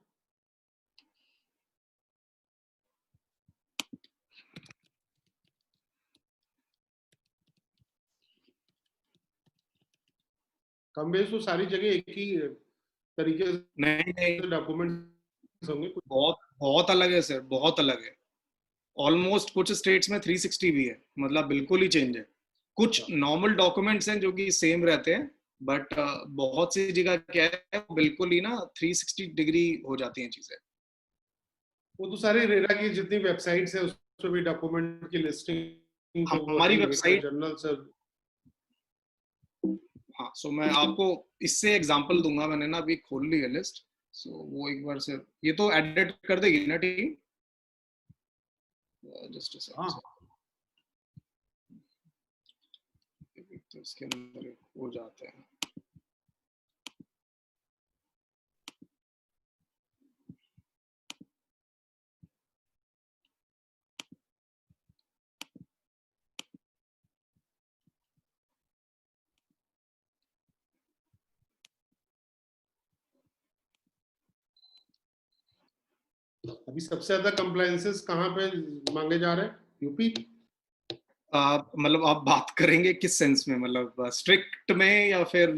कम बेस तो सारी जगह एक ही तरीके से नहीं डॉक्यूमेंट्स होंगे। बहुत बहुत अलग है सर, बहुत अलग है। ऑलमोस्ट कुछ स्टेट्स में 360 भी है, मतलब बिल्कुल ही चेंज है। कुछ नॉर्मल डॉक्यूमेंट्स हैं जो कि सेम रहते हैं, बट बहुत सी जगह क्या है बिल्कुल ही ना 360 डिग्री हो जाती हैं चीजें। वो तो सारी रेरा की जितनी वेबसाइट्स है उसमें भी डॉक्यूमेंट की लिस्टिंग तो हमारी वेबसाइट जनरल सर। हाँ, सो मैं आपको इससे एग्जांपल दूंगा, मैंने ना अभी खोल ली है लिस्ट, सो वो एक बार से ये तो एडिट कर देगी ना टीम, जस्ट अ हाँ सेकंड, तो इसके अंदर हो जाते हैं। अभी सबसे ज्यादा कंप्लायंसेस कहाँ पे मांगे जा रहे हैं? यूपी? मतलब आप बात करेंगे किस सेंस में, मतलब स्ट्रिक्ट में या फिर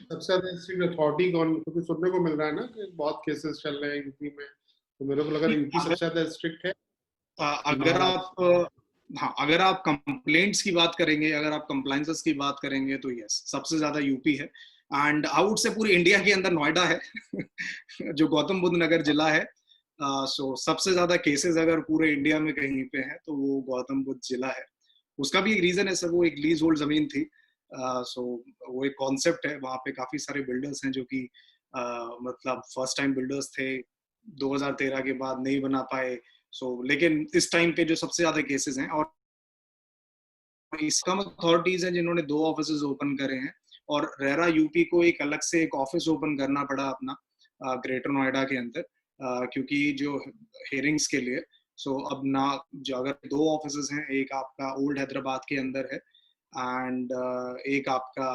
सबसे ज्यादा स्ट्रिक्ट अथॉरिटी कौन, क्योंकि सुनने को मिल रहा है ना कि बहुत केसेस चल रहे हैं यूपी में, तो मेरे को लगा यूपी अगर, सबसे ज्यादा स्ट्रिक्ट है। अगर आप महाराष्ट्र? हाँ, अगर आप कंप्लेंट्स की बात करेंगे, अगर आप कंप्लाइंसेस की बात करेंगे तो यस, सबसे ज्यादा यूपी है। एंड आउट से पूरी इंडिया के अंदर नोएडा है जो गौतम बुद्ध नगर जिला है। सो सबसे ज्यादा केसेस अगर पूरे इंडिया में कहीं पे है तो वो गौतम बुद्ध जिला है। उसका भी एक रीजन है सर, वो एक लीज होल्ड जमीन थी। सो वो एक कॉन्सेप्ट है, वहाँ पे काफी सारे बिल्डर्स हैं जो कि मतलब फर्स्ट टाइम बिल्डर्स थे, 2013 के बाद नहीं बना पाए। लेकिन इस टाइम पे जो सबसे ज्यादा केसेस हैं, और इसका अथॉरिटीज हैं जिन्होंने 2 ऑफिसेज ओपन करे हैं, और रेरा यूपी को एक अलग से एक ऑफिस ओपन करना पड़ा अपना ग्रेटर नोएडा के अंदर, क्योंकि जो हेयरिंग्स के लिए। अब ना, जो अगर 2 ऑफिसेज हैं, एक आपका ओल्ड हैदराबाद के अंदर है एंड एक आपका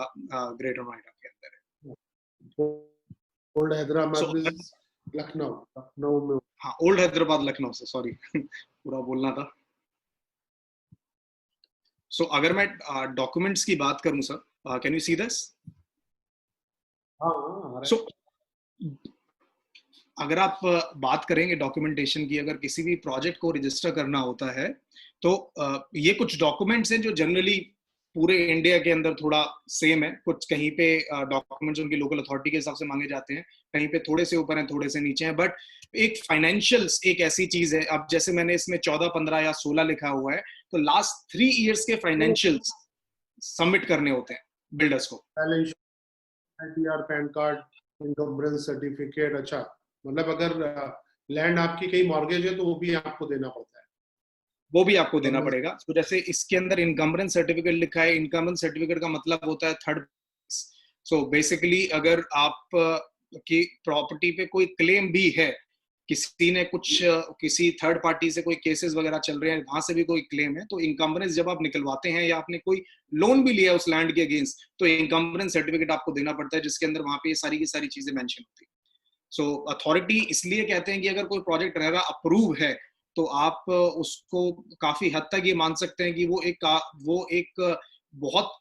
ग्रेटर नोएडा के अंदर है। Old Hyderabad so is Lucknow, Lucknow में। हाँ, ओल्ड हैदराबाद लखनऊ से, सॉरी पूरा बोलना था। अगर मैं डॉक्यूमेंट्स की बात करूं sir, can you see this? हाँ हाँ, सो अगर आप बात करेंगे डॉक्यूमेंटेशन की, अगर किसी भी प्रोजेक्ट को रजिस्टर करना होता है तो ये कुछ डॉक्यूमेंट्स हैं जो जनरली पूरे इंडिया के अंदर थोड़ा सेम है। कुछ कहीं पे डॉक्यूमेंट्स उनकी लोकल अथॉरिटी के हिसाब से मांगे जाते हैं, कहीं पे थोड़े से ऊपर हैं, थोड़े से नीचे हैं, बट एक फाइनेंशियल्स एक ऐसी चीज है। अब जैसे मैंने इसमें 14, 15 या 16 लिखा हुआ है, तो लास्ट 3 इयर्स के फाइनेंशियल्स सबमिट करने होते हैं बिल्डर्स को। Balance, ITR, pan card, encumbrance certificate. अच्छा, मतलब अगर लैंड आपकी कहीं मॉर्गेज है तो वो भी आपको देना पड़ता है? वो भी आपको देना इनकम्बरेंस। पड़ेगा। तो जैसे इसके अंदर इनकम्बरेंस सर्टिफिकेट लिखा है, इनकम्बरेंस सर्टिफिकेट का मतलब होता है थर्ड। बेसिकली अगर आप की प्रॉपर्टी पे कोई क्लेम भी है, किसी ने कुछ किसी थर्ड पार्टी से कोई केसेस वगैरह चल रहे हैं, वहां से भी कोई क्लेम है, तो इनकम्बरेंस जब आप निकलवाते हैं या आपने कोई लोन भी लिया उस लैंड के अगेंस्ट, तो इनकम्बरेंस सर्टिफिकेट आपको देना पड़ता है, जिसके अंदर वहां पे ये सारी की सारी चीजें मेंशन होती है। अथॉरिटी इसलिए कहते हैं कि अगर कोई प्रोजेक्ट रहेगा अप्रूव है, तो आप उसको काफी हद तक ये मान सकते हैं कि वो एक बहुत,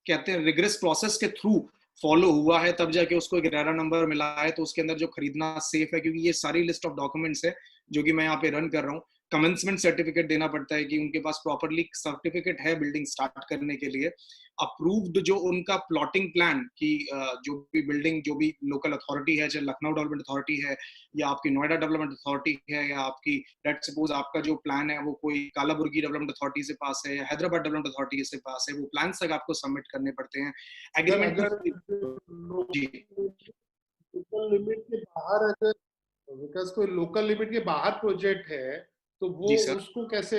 कहते हैं, रिग्रेस प्रोसेस के थ्रू फॉलो हुआ है, तब जाके उसको एक रेरा नंबर मिला है। तो उसके अंदर जो खरीदना सेफ है, क्योंकि ये सारी लिस्ट ऑफ डॉक्यूमेंट्स है जो कि मैं यहाँ पे रन कर रहा हूँ। कमेंसमेंट सर्टिफिकेट देना पड़ता है कि उनके पास प्रॉपरली सर्टिफिकेट है बिल्डिंग स्टार्ट करने के लिए। अप्रूव्ड जो उनका प्लॉटिंग प्लान की जो भी बिल्डिंग, जो भी लोकल अथॉरिटी है, चाहे लखनऊ डेवलपमेंट अथॉरिटी है या आपकी नोएडा डेवलपमेंट अथॉरिटी है, या आपकी लेट्स सपोज आपका जो प्लान है वो कोई कालाबुर्गी डेवलपमेंट अथॉरिटी से पास है या हैदराबाद डेवलपमेंट अथॉरिटी से पास है, वो प्लान तक आपको सबमिट करने पड़ते हैं। एग्रीमेंट अगर जी लोकल लिमिट के बाहर, अगर विकास कोई लोकल लिमिट के बाहर प्रोजेक्ट है तो वो जी सर। उसको कैसे,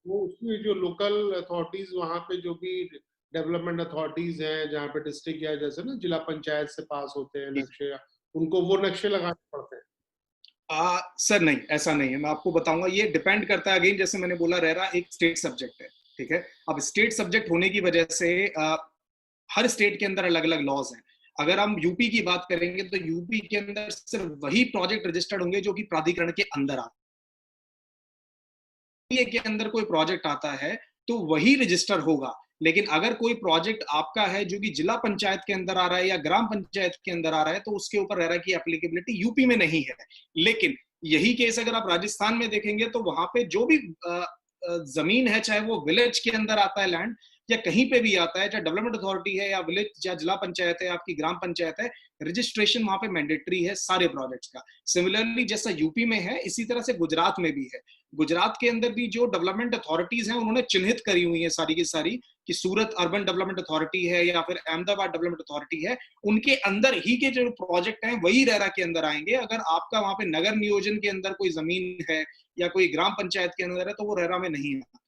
वो उसकी जो लोकल अथॉरिटीज वहां पे जो भी डेवलपमेंट अथॉरिटीज हैं जहाँ पे डिस्ट्रिक्ट या जैसे ना जिला पंचायत से पास होते हैं नक्शे, उनको वो नक्शे लगाने पड़ते हैं? सर नहीं, ऐसा नहीं है। मैं आपको बताऊंगा, ये डिपेंड करता है। अगेन, जैसे मैंने बोला, रेरा एक स्टेट सब्जेक्ट है, ठीक है। अब स्टेट सब्जेक्ट होने की वजह से हर स्टेट के अंदर अलग अलग लॉज हैं। अगर हम यूपी की बात करेंगे तो यूपी के अंदर सिर्फ वही प्रोजेक्ट रजिस्टर्ड होंगे जो कि प्राधिकरण के अंदर आते हैं। के अंदर कोई प्रोजेक्ट आता है तो वही रजिस्टर होगा। लेकिन अगर कोई प्रोजेक्ट आपका है जो कि जिला पंचायत के अंदर आ रहा है या ग्राम पंचायत के अंदर आ रहा है, तो उसके ऊपर रेरा की एप्लीकेबिलिटी यूपी में नहीं है। लेकिन यही केस अगर आप राजस्थान में देखेंगे तो वहां पे जो भी जमीन है, चाहे वो विलेज के अंदर आता है लैंड या कहीं पे भी आता है, चाहे डेवलपमेंट अथॉरिटी है या विलेज या जिला पंचायत है, आपकी ग्राम पंचायत है, रजिस्ट्रेशन वहां पे मैंडेटरी है सारे प्रोजेक्ट्स का। सिमिलरली जैसा यूपी में है, इसी तरह से गुजरात में भी है। गुजरात के अंदर भी जो डेवलपमेंट अथॉरिटीज हैं उन्होंने चिन्हित करी हुई है सारी की सारी, कि सूरत अर्बन डेवलपमेंट अथॉरिटी है या फिर अहमदाबाद डेवलपमेंट अथॉरिटी है, उनके अंदर ही के जो प्रोजेक्ट हैं वही रेरा के अंदर आएंगे। अगर आपका वहां पे नगर नियोजन के अंदर कोई जमीन है या कोई ग्राम पंचायत के अंदर है तो वो रेरा में नहीं है।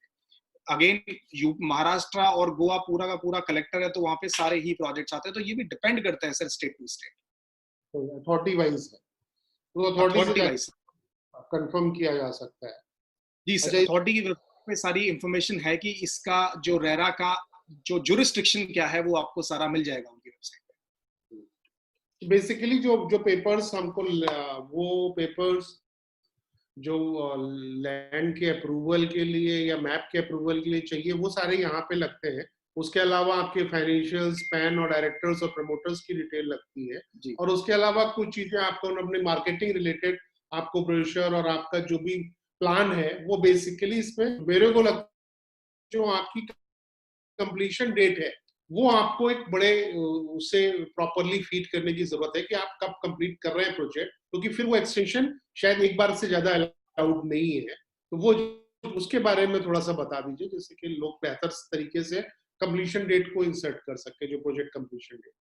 अगेन महाराष्ट्र और गोवा पूरा का पूरा कलेक्टर है तो वहां पे सारे ही प्रोजेक्ट्स आते हैं, तो ये भी डिपेंड करता है sir state to state, authority wise है, तो अथॉरिटी वाइज कंफर्म किया जा सकता है। जी सर, अथॉरिटी की वेबसाइट पे सारी इंफॉर्मेशन है कि इसका जो रेरा का जो जुरिस्डिक्शन क्या है वो आपको सारा मिल जाएगा उनकी वेबसाइट पे। बेसिकली जो पेपर्स हमको, वो पेपर्स जो लैंड के अप्रूवल के लिए या मैप के अप्रूवल के लिए चाहिए वो सारे यहाँ पे लगते हैं। उसके अलावा आपके फाइनेंशियल्स, पैन और डायरेक्टर्स और प्रमोटर्स की डिटेल लगती है। और उसके अलावा कुछ चीजें आपको अपने मार्केटिंग रिलेटेड आपको ब्रोशर और आपका जो भी प्लान है वो बेसिकली इसमें मेरे को लगता है जो आपकी कंप्लीशन डेट है वो आपको एक बड़े उसे प्रॉपरली फीड करने की जरूरत है कि आप कब कंप्लीट कर रहे हैं प्रोजेक्ट, क्योंकि फिर वो एक्सटेंशन शायद एक बार से ज्यादा अलाउड नहीं है। तो वो उसके बारे में थोड़ा सा बता दीजिए जिससे कि लोग बेहतर तरीके से कंप्लीशन डेट को इंसर्ट कर सके, जो प्रोजेक्ट कंप्लीशन डेट।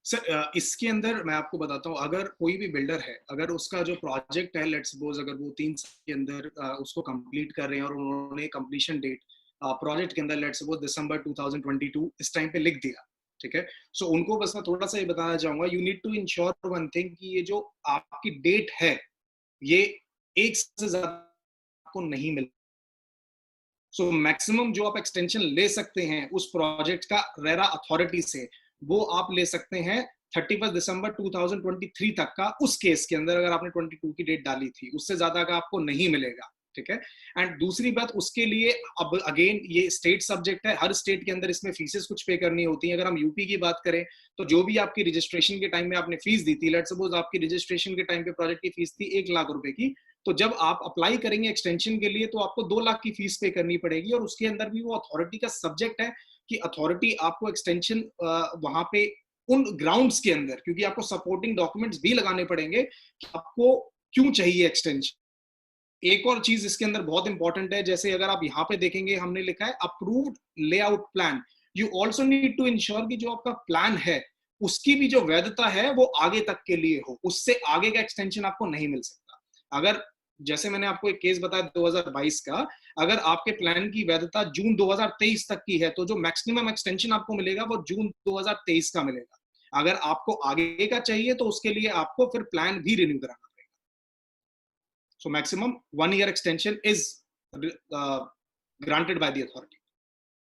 सर इसके अंदर मैं आपको बताता हूँ, अगर कोई भी बिल्डर है, अगर उसका जो प्रोजेक्ट है लेट्स सपोज अगर वो 3 साल के अंदर उसको कंप्लीट कर रहे हैं और उन्होंने कंप्लीशन डेट प्रोजेक्ट के अंदर लेट्स सपोज दिसंबर 2022 इस टाइम पे लिख दिया, ठीक है, सो उनको बस मैं थोड़ा सा ये बताना चाहूंगा, you need to ensure one thing कि ये जो आपकी डेट है ये एक से ज्यादा आपको नहीं मिल। सो मैक्सिमम जो आप एक्सटेंशन ले सकते हैं उस प्रोजेक्ट का रेरा अथॉरिटी से वो आप ले सकते हैं 31 दिसंबर 2023 तक का, उस केस के अंदर अगर आपने 22 की डेट डाली थी, उससे ज्यादा का आपको नहीं मिलेगा, ठीक है। एंड दूसरी बात उसके लिए अब अगेन ये स्टेट सब्जेक्ट है, हर स्टेट के अंदर इसमें फीसेस कुछ पे करनी होती है। अगर हम यूपी की बात करें तो जो भी आपकी रजिस्ट्रेशन के टाइम में आपने फीस दी थी, लेट्स सपोज आपकी रजिस्ट्रेशन के टाइम पे प्रोजेक्ट की फीस थी 1 लाख रुपए की, तो जब आप अप्लाई करेंगे एक्सटेंशन के लिए तो आपको 2 लाख की फीस पे करनी पड़ेगी। और उसके अंदर भी वो अथॉरिटी का सब्जेक्ट है कि अथॉरिटी आपको एक्सटेंशन वहां पे उन ग्राउंड्स के अंदर, क्योंकि आपको सपोर्टिंग डॉक्यूमेंट्स भी लगाने पड़ेंगे कि आपको क्यों चाहिए एक्सटेंशन। एक और चीज इसके अंदर बहुत इंपॉर्टेंट है, जैसे अगर आप यहाँ पे देखेंगे हमने लिखा है approved layout plan, you also need to ensure कि जो आपका प्लान है उसकी भी जो वैधता है वो आगे तक के लिए हो, उससे आगे का एक्सटेंशन आपको नहीं मिल सकता। अगर जैसे मैंने आपको एक केस बताया 2022 का, अगर आपके प्लान की वैधता जून 2023 तक की है तो जो मैक्सिमम एक्सटेंशन आपको मिलेगा वो जून 2023 का मिलेगा। अगर आपको आगे का चाहिए तो उसके लिए आपको फिर प्लान भी रिन्यू कराना पड़ेगा। So maximum 1 year extension is granted by the authority.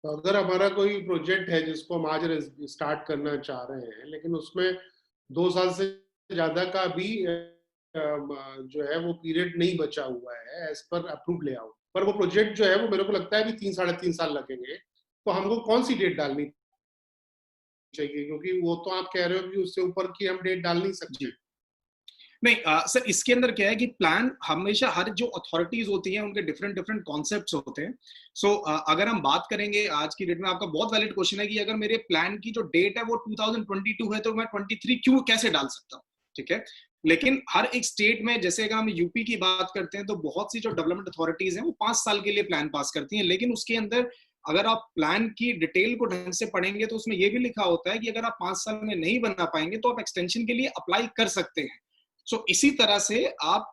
तो अगर हमारा कोई प्रोजेक्ट है जिसको हम आज स्टार्ट करना चाह रहे हैं लेकिन उसमें 2 साल से ज्यादा का भी जो है वो पीरियड नहीं बचा हुआ है एज पर अप्रूव लेआउट, पर वो प्रोजेक्ट जो है वो मेरे को लगता है भी 3-3.5 साल लगेंगे, तो हमको कौन सी डेट डालनी चाहिए? क्योंकि वो तो आप कह रहे हो कि उससे ऊपर की हम डेट डाल नहीं सकते। नहीं सर, इसके अंदर क्या है कि प्लान हमेशा हर जो अथॉरिटीज होती हैं उनके डिफरेंट डिफरेंट कॉन्सेप्ट्स होते हैं। सो अगर हम बात करेंगे आज की डेट में, आपका बहुत वैलिड क्वेश्चन है कि अगर मेरे प्लान की जो डेट है वो 2022 है तो मैं 23 क्यों कैसे डाल सकता हूँ, ठीक है। लेकिन हर एक स्टेट में, जैसे अगर हम यूपी की बात करते हैं तो बहुत सी जो डेवलपमेंट अथॉरिटीज हैं वो 5 साल के लिए प्लान पास करती हैं, लेकिन उसके अंदर अगर आप प्लान की डिटेल को ढंग से पढ़ेंगे तो उसमें यह भी लिखा होता है कि अगर आप 5 साल में नहीं बना पाएंगे तो आप एक्सटेंशन के लिए अप्लाई कर सकते हैं। सो इसी तरह से आप,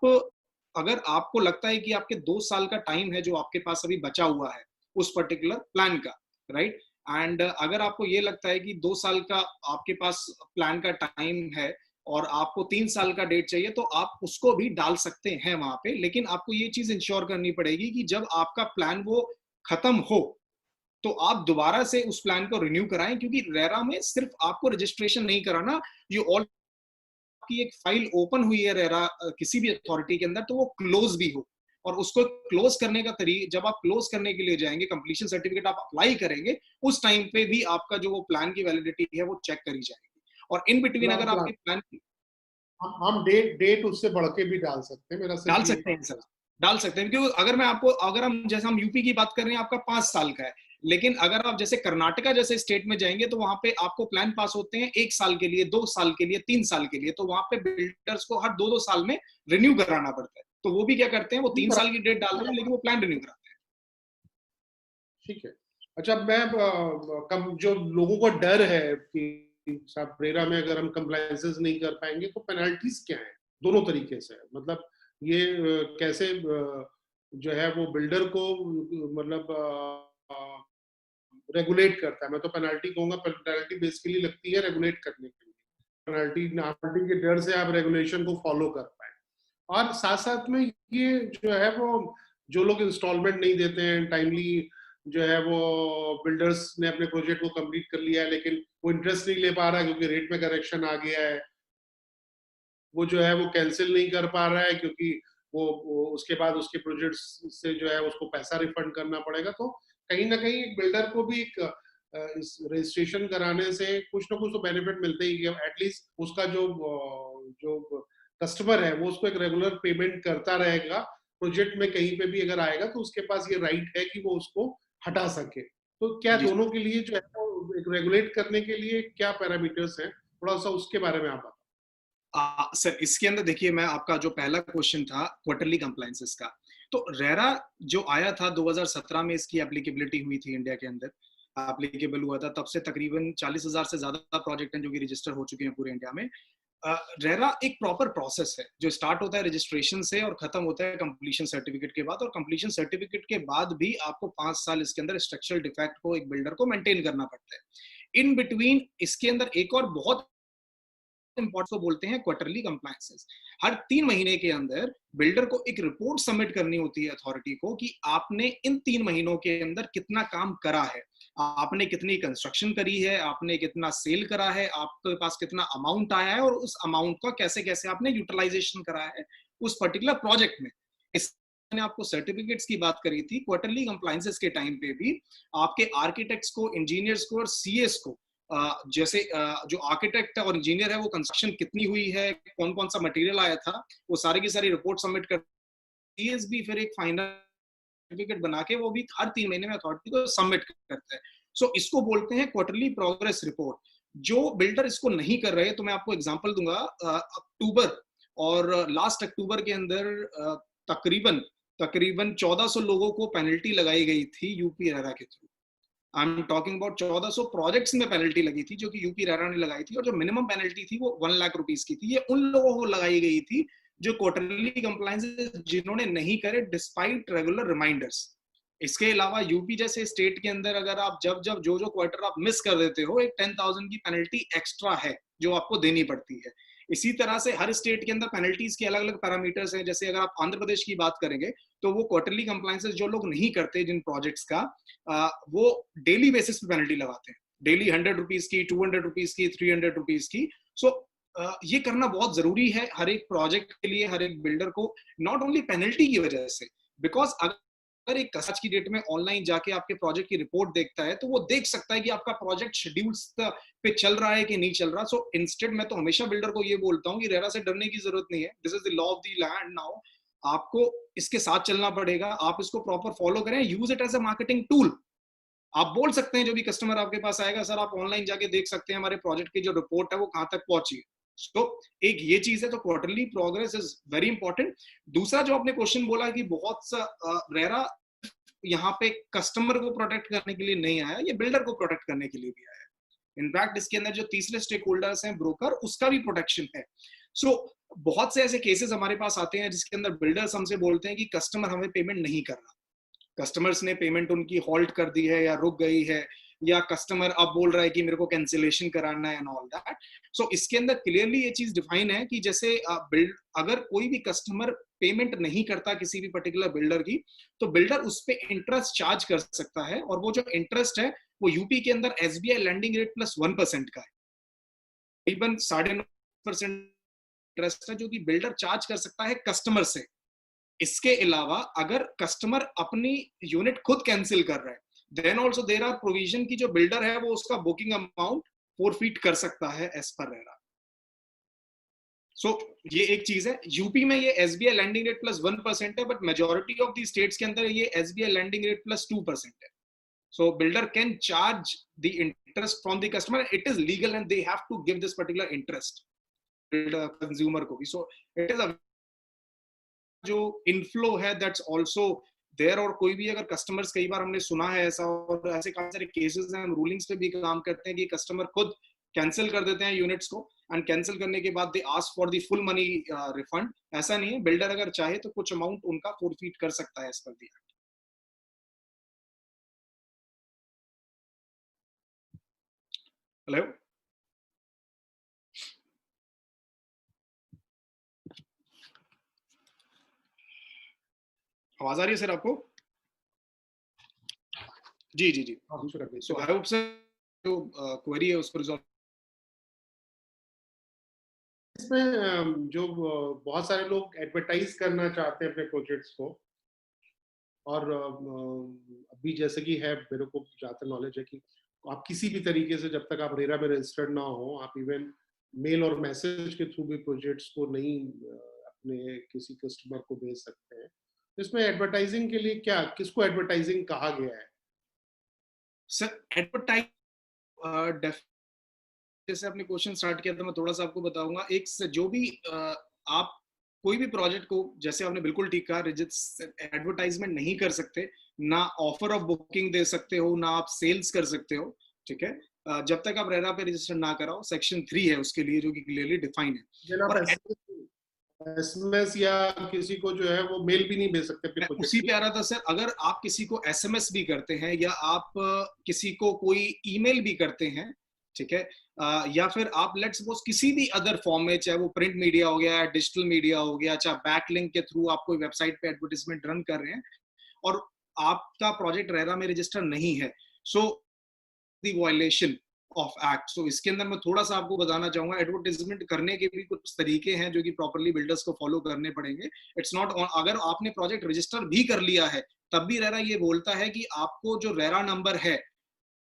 अगर आपको लगता है कि आपके 2 साल का टाइम है जो आपके पास अभी बचा हुआ है उस पर्टिकुलर प्लान का, राइट, एंड अगर आपको ये लगता है कि 2 साल का आपके पास प्लान का टाइम है और आपको 3 साल का डेट चाहिए तो आप उसको भी डाल सकते हैं वहां पे, लेकिन आपको ये चीज इंश्योर करनी पड़ेगी कि जब आपका प्लान वो खत्म हो तो आप दोबारा से उस प्लान को रिन्यू कराएं, क्योंकि रेरा में सिर्फ आपको रजिस्ट्रेशन नहीं कराना, यू ऑल की एक फाइल ओपन हुई है रेरा किसी भी अथॉरिटी के अंदर तो वो क्लोज भी हो, और उसको क्लोज करने का तरीका, जब आप क्लोज करने के लिए जाएंगे कंप्लीशन सर्टिफिकेट आप अप्लाई करेंगे उस टाइम पे भी आपका जो वो प्लान की वैलिडिटी है वो चेक करी जाएगी। और इन बिटवीन अगर आपके प्लान हम डेट उससे बढ़ के भी डाल सकते हैं, मेरा डाल सकते हैं सर, डाल सकते हैं, क्योंकि अगर मैं आपको, अगर हम जैसे हम यूपी की बात कर रहे हैं आपका 5 साल का है, लेकिन अगर आप जैसे कर्नाटका जैसे स्टेट में जाएंगे तो वहां पे आपको प्लान पास होते हैं 1 साल के लिए, 2 साल के लिए, 3 साल के लिए, तो वहां पे बिल्डर्स को हर 2-2 साल में रिन्यू कराना पड़ता है। तो वो भी क्या करते हैं, वो 3 साल की डेट डाल रहे हैं लेकिन वो प्लान रिन्यू कराते हैं। ठीक है। अच्छा, मैं जो लोगों को डर है कि साहब रेरा में अगर हम कंप्लायंसेस नहीं कर पाएंगे तो पेनल्टीज क्या है, दोनों तरीके से, मतलब ये कैसे जो है वो बिल्डर को मतलब रेगुलेट करता है। मैं तो पेनल्टी कहूंगा, पेनल्टी बेसिकली लगती है रेगुलेट करने के लिए, पेनल्टी के डर से आप रेगुलेशन को फॉलो कर पाए। और साथ साथ में ये जो है वो जो लोग इंस्टॉलमेंट नहीं देते हैं टाइमली, जो है वो बिल्डर्स ने अपने प्रोजेक्ट को कंप्लीट कर लिया है लेकिन वो इंटरेस्ट नहीं ले पा रहा है क्योंकि रेट में करेक्शन आ गया है, वो जो है वो कैंसिल नहीं कर पा रहा है क्योंकि वो उसके बाद उसके प्रोजेक्ट से जो है उसको पैसा रिफंड करना पड़ेगा। तो कहीं ना कहीं बिल्डर को भी एक इस रजिस्ट्रेशन कराने से कुछ ना कुछ तो बेनिफिट मिलते ही, एटलीस्ट उसका जो कस्टमर है वो उसको एक रेगुलर पेमेंट करता रहेगा, प्रोजेक्ट में कहीं पे भी अगर आएगा तो उसके पास ये राइट है कि वो उसको हटा सके। तो क्या जी दोनों के लिए जो है वो एक रेगुलेट करने के लिए क्या पैरामीटर्स हैं, थोड़ा सा उसके बारे में आप बताओ। सर इसके अंदर देखिए, मैं आपका जो पहला क्वेश्चन था क्वार्टरली कंप्लायंसेस का, तो रेरा जो आया था 2017 में इसकी एप्लीकेबिलिटी हुई थी इंडिया के अंदर, एप्लीकेबल हुआ था, तब से तकरीबन 40,000 से ज्यादा प्रोजेक्ट हैं जो कि रजिस्टर हो चुके हैं पूरे इंडिया में। रेरा एक प्रॉपर प्रोसेस है जो स्टार्ट होता है रजिस्ट्रेशन से और खत्म होता है कंप्लीशन सर्टिफिकेट के बाद, और कंप्लीशन सर्टिफिकेट के बाद भी आपको 5 साल इसके अंदर स्ट्रक्चरल डिफेक्ट को एक बिल्डर को मेंटेन करना पड़ता है। इन बिटवीन इसके अंदर एक और बहुत इंपॉर्टेंट को बोलते हैं क्वार्टरली कंप्लायंसेस। हर 3 महीने के अंदर बिल्डर को एक रिपोर्ट सबमिट करनी होती है अथॉरिटी को कि आपने इन 3 महीनों के अंदर कितना काम करा है, आपने कितनी कंस्ट्रक्शन करी है, आपने कितना सेल करा है, आपके पास कितना अमाउंट आया है और उस अमाउंट का कैसे कैसे आपने यूटिलाइजेशन करा है उस पर्टिकुलर प्रोजेक्ट में। इस मैंने आपको सर्टिफिकेट्स की बात करी थी, क्वार्टरली कंप्लायंसेस के टाइम पे भी आपके आर्किटेक्ट्स को, इंजीनियर्स को और सीएस को, जैसे जो आर्किटेक्ट और इंजीनियर है वो कंस्ट्रक्शन कितनी हुई है, कौन कौन सा मटेरियल आया था, वो सारी की सारी रिपोर्ट सबमिट कर, सीएस भी फिर एक फाइनल सर्टिफिकेट बना के वो भी हर 3 महीने में अथॉरिटी को सबमिट करता है। सो इसको बोलते हैं क्वार्टरली प्रोग्रेस रिपोर्ट। जो बिल्डर इसको नहीं कर रहे, तो मैं आपको एग्जांपल दूंगा, अक्टूबर और लास्ट अक्टूबर के अंदर तकरीबन तकरीबन 1400 लोगों को पेनल्टी लगाई गई थी यूपी रेरा के through. I am talking about 1400 projects में पेनल्टी लगी थी जो कि यूपी रेरा ने लगाई थी, और जो मिनिमम पेनल्टी थी वो 1 लाख रुपीस की थी। ये उन लोगों को लगाई गई थी जो क्वार्टरली कंप्लायंसेस जिन्होंने नहीं करे डिस्पाइट रेगुलर रिमाइंडर्स। इसके अलावा यूपी जैसे स्टेट के अंदर अगर आप जब जब जो क्वार्टर आप मिस कर देते हो, एक 10,000 की पेनल्टी एक्स्ट्रा है जो आपको देनी पड़ती है। इसी तरह से हर स्टेट के अंदर पेनल्टीज के अलग अलग पैरामीटर्स हैं। जैसे अगर आप आंध्र प्रदेश की बात करेंगे तो वो क्वार्टरली कंप्लायंसेस जो लोग नहीं करते जिन प्रोजेक्ट्स का, वो डेली बेसिस पे पेनल्टी लगाते हैं, डेली 100 रुपीज की, 200 रुपीज की, 300 रुपीज की। सो ये करना बहुत जरूरी है हर एक प्रोजेक्ट के लिए, हर एक बिल्डर को, नॉट ओनली पेनल्टी की वजह से, बिकॉज अगर एक आज की डेट में ऑनलाइन जाके आपके प्रोजेक्ट की रिपोर्ट देखता है तो वो देख सकता है कि आपका प्रोजेक्ट शेड्यूल्स पे चल रहा है कि नहीं चल रहा। सो इंस्टेड मैं तो हमेशा बिल्डर को ये बोलता हूँ कि रेरा से डरने की जरूरत नहीं है, this is the law of the land. Now आपको इसके साथ चलना पड़ेगा, आप इसको प्रॉपर फॉलो करें, use it as a marketing tool. आप बोल सकते हैं जो भी कस्टमर आपके पास आएगा, सर आप ऑनलाइन जाके देख सकते हैं हमारे प्रोजेक्ट की जो रिपोर्ट है वो कहां तक पहुंची है। तो एक ये चीज है, तो quarterly progress is very important. दूसरा जो आपने क्वेश्चन बोला कि बहुत सा रेरा यहाँ पे कस्टमर को प्रोटेक्ट करने के लिए नहीं आया, ये बिल्डर को प्रोटेक्ट करने के लिए भी आया है। इनफैक्ट इसके अंदर जो तीसरे स्टेक होल्डर्स हैं, ब्रोकर, उसका भी प्रोटेक्शन है। सो बहुत से ऐसे केसेस हमारे पास आते हैं जिसके अंदर बिल्डर्स हमसे बोलते हैं कि कस्टमर हमें पेमेंट नहीं कर रहा, कस्टमर्स ने पेमेंट उनकी हॉल्ट कर दी है या रुक गई है, या कस्टमर अब बोल रहा है कि मेरे को कैंसिलेशन कराना है एंड ऑल दैट। सो इसके अंदर क्लियरली ये चीज डिफाइन है कि जैसे अगर कोई भी कस्टमर पेमेंट नहीं करता किसी भी पर्टिकुलर बिल्डर की, तो बिल्डर उस पर इंटरेस्ट चार्ज कर सकता है, और वो जो इंटरेस्ट है वो यूपी के अंदर एसबीआई लैंडिंग रेट प्लस 1% का है, तकरीबन 9.5% इंटरेस्ट है जो कि बिल्डर चार्ज कर सकता है कस्टमर से। इसके अलावा अगर कस्टमर अपनी यूनिट खुद कैंसिल कर रहा है, then also there are provision की जो बिल्डर है वो उसका बुकिंग अमाउंट फोरफीट कर सकता है एज पर रेरा। सो ये एक चीज है। यूपी में ये एसबीआई लैंडिंग रेट प्लस 1% है, but majority of the states के अंदर ये एसबीआई लैंडिंग रेट प्लस 2% है। So builder can charge the interest from the customer. It is legal and they have to give this particular interest consumer को भी. So it is a जो inflow है that's also there, और कोई भी अगर customers, कई बार हमने सुना है ऐसा, और ऐसे काफी सारे केसेस हैं, हम रूलिंग्स पे भी काम करते हैं कि कस्टमर खुद कैंसिल कर देते हैं यूनिट्स को, एंड कैंसिल करने के बाद they ask for the full money refund. ऐसा नहीं है, बिल्डर अगर चाहे तो कुछ अमाउंट उनका फोरफीट कर सकता है एज पर दिया। हेलो, आवाज आ रही है सर आपको? जी जी जी। सो आई होप सर जो क्वेरी है उसको रिजॉल्व। इसमें जो बहुत सारे लोग एडवर्टाइज करना चाहते हैं अपने प्रोजेक्ट्स को, और अभी जैसे कि है, मेरे को ज़्यादा नॉलेज है कि आप किसी भी तरीके से जब तक आप रेरा में रजिस्टर्ड ना हो, आप इवन मेल और मैसेज के थ्रू भी प्रोजेक्ट्स को नहीं अपने किसी कस्टमर को भेज सकते हैं। इसमें एडवर्टाइजिंग के लिए क्या, किसको एडवर्टाइजिंग कहा गया है? सर एडवर्टाइज, जैसे आपने क्वेश्चन स्टार्ट किया था, मैं थोड़ा सा आपको बताऊंगा। एक जो भी आप कोई भी प्रोजेक्ट को, जैसे आपने बिल्कुल ठीक कहा, एडवर्टाइजमेंट नहीं कर सकते, ना ऑफर ऑफ बुकिंग दे सकते हो, ना आप सेल्स कर सकते हो, ठीक है, जब तक आप रेरा पे रजिस्टर ना कराओ। सेक्शन 3 है उसके लिए, जो कि क्लियरली डिफाइन है। और एसएमएस या किसी को जो है वो मेल भी नहीं भेज सकते अपने प्रोजेक्ट उसी पे आ रहा था सर, अगर आप किसी को एसएमएस भी करते हैं, या आप किसी को कोई ईमेल भी करते हैं, ठीक है, या फिर आप लेट्स सपोज किसी भी अदर फॉर्म में, चाहे वो प्रिंट मीडिया हो गया, डिजिटल मीडिया हो गया, चाहे बैकलिंक के थ्रू आप कोई वेबसाइट पे एडवर्टाइजमेंट रन कर रहे हैं, और आपका प्रोजेक्ट रेरा में रजिस्टर नहीं है, so the violation of act. So इसके अंदर मैं थोड़ा सा आपको बताना चाहूंगा, एडवर्टाइजमेंट करने के भी कुछ तरीके हैं जो कि प्रॉपर्ली बिल्डर्स को फॉलो करने पड़ेंगे। इट्स नॉट, अगर आपने प्रोजेक्ट रजिस्टर भी कर लिया है, तब भी रेरा ये बोलता है कि आपको जो रेरा नंबर है,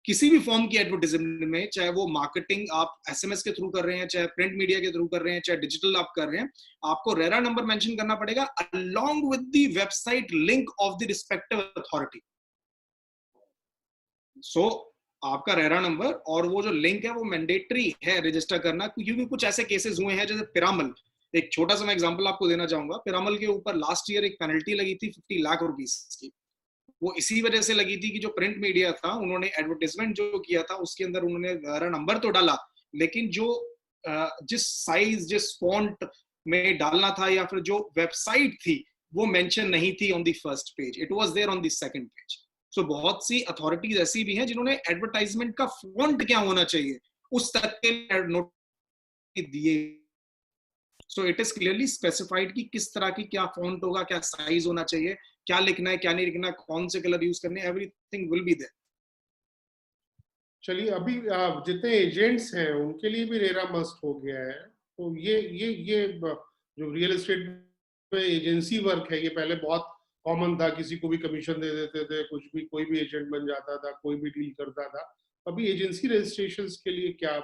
किसी भी फॉर्म की एडवर्टाइजमेंट में, चाहे वो मार्केटिंग आप एसएमएस के थ्रू कर रहे हैं, चाहे प्रिंट मीडिया के थ्रू कर रहे हैं, चाहे डिजिटल आप कर रहे हैं, आपको रेरा नंबर मेंशन करना पड़ेगा along with the website link of the respective authority. So आपका रेरा नंबर और वो जो लिंक है वो मैंडेटरी है रजिस्टर करना, क्योंकि कुछ ऐसे केसेस हुए हैं, जैसे पिरामल, एक छोटा सा मैं एग्जांपल आपको देना चाहूंगा। पिरामल के ऊपर लास्ट ईयर एक पेनल्टी लगी थी 50 लाख रुपीस की। वो इसी वजह से लगी थी कि जो प्रिंट मीडिया था, उन्होंने एडवर्टाइजमेंट जो किया था उसके अंदर उन्होंने रेरा नंबर तो डाला, लेकिन जो जिस साइज, जिस फॉन्ट में डालना था, या फिर जो वेबसाइट थी, वो मेंशन नहीं थी on the first page, it was there on the second page. So बहुत सी अथॉरिटीज ऐसी भी हैं जिन्होंने एडवर्टाइजमेंट का फॉन्ट क्या होना चाहिए उस तक के नोटिस दिए। So it is clearly specified कि किस तरह की क्या फॉन्ट होगा, क्या साइज होना चाहिए, क्या लिखना है, क्या नहीं लिखना, कौन से कलर यूज करने, एवरीथिंग विल बी देयर। चलिए, अभी जितने एजेंट्स हैं उनके लिए भी रेरा मस्ट हो गया है। तो ये जो रियल एस्टेट में एजेंसी वर्क है, ये पहले बहुत कॉमन था, किसी को भी कमीशन दे देते थे, कुछ भी, कोई भी एजेंट बन जाता था, कोई भी डील करता था। अभी एजेंसी रजिस्ट्रेशन के लिए क्या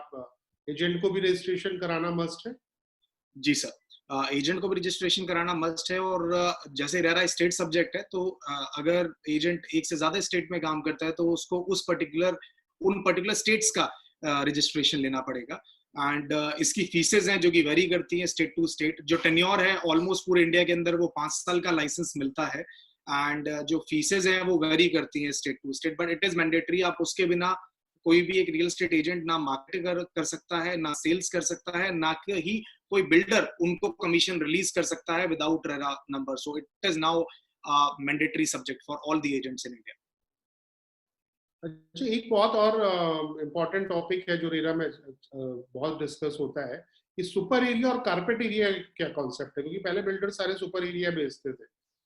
एजेंट को भी रजिस्ट्रेशन कराना मस्ट है? जी सर, एजेंट को भी रजिस्ट्रेशन कराना मस्ट है, और जैसे रेरा स्टेट सब्जेक्ट है, तो अगर एजेंट एक से ज्यादा स्टेट में काम करता है तो उसको उन पर्टिकुलर स्टेट्स का रजिस्ट्रेशन लेना पड़ेगा। एंड इसकी फीसेज हैं जो कि वेरी करती हैं स्टेट टू स्टेट। जो टेन्योर है ऑलमोस्ट पूरे इंडिया के अंदर वो 5 साल का लाइसेंस मिलता है, एंड जो फीसेज हैं वो वेरी करती हैं state to state, but it is mandatory. आप उसके बिना कोई भी एक रियल एस्टेट एजेंट ना मार्केट कर सकता है, ना सेल्स कर सकता है, ना ही कोई बिल्डर उनको कमीशन रिलीज कर सकता है without RERA number. So it is now mandatory subject for all the agents in India. अच्छा, एक बहुत और इम्पोर्टेंट टॉपिक है जो रेरा में बहुत डिस्कस होता है कि सुपर एरिया और कारपेट एरिया क्या कॉन्सेप्ट है, क्योंकि पहले बिल्डर सारे सुपर एरिया बेचते थे,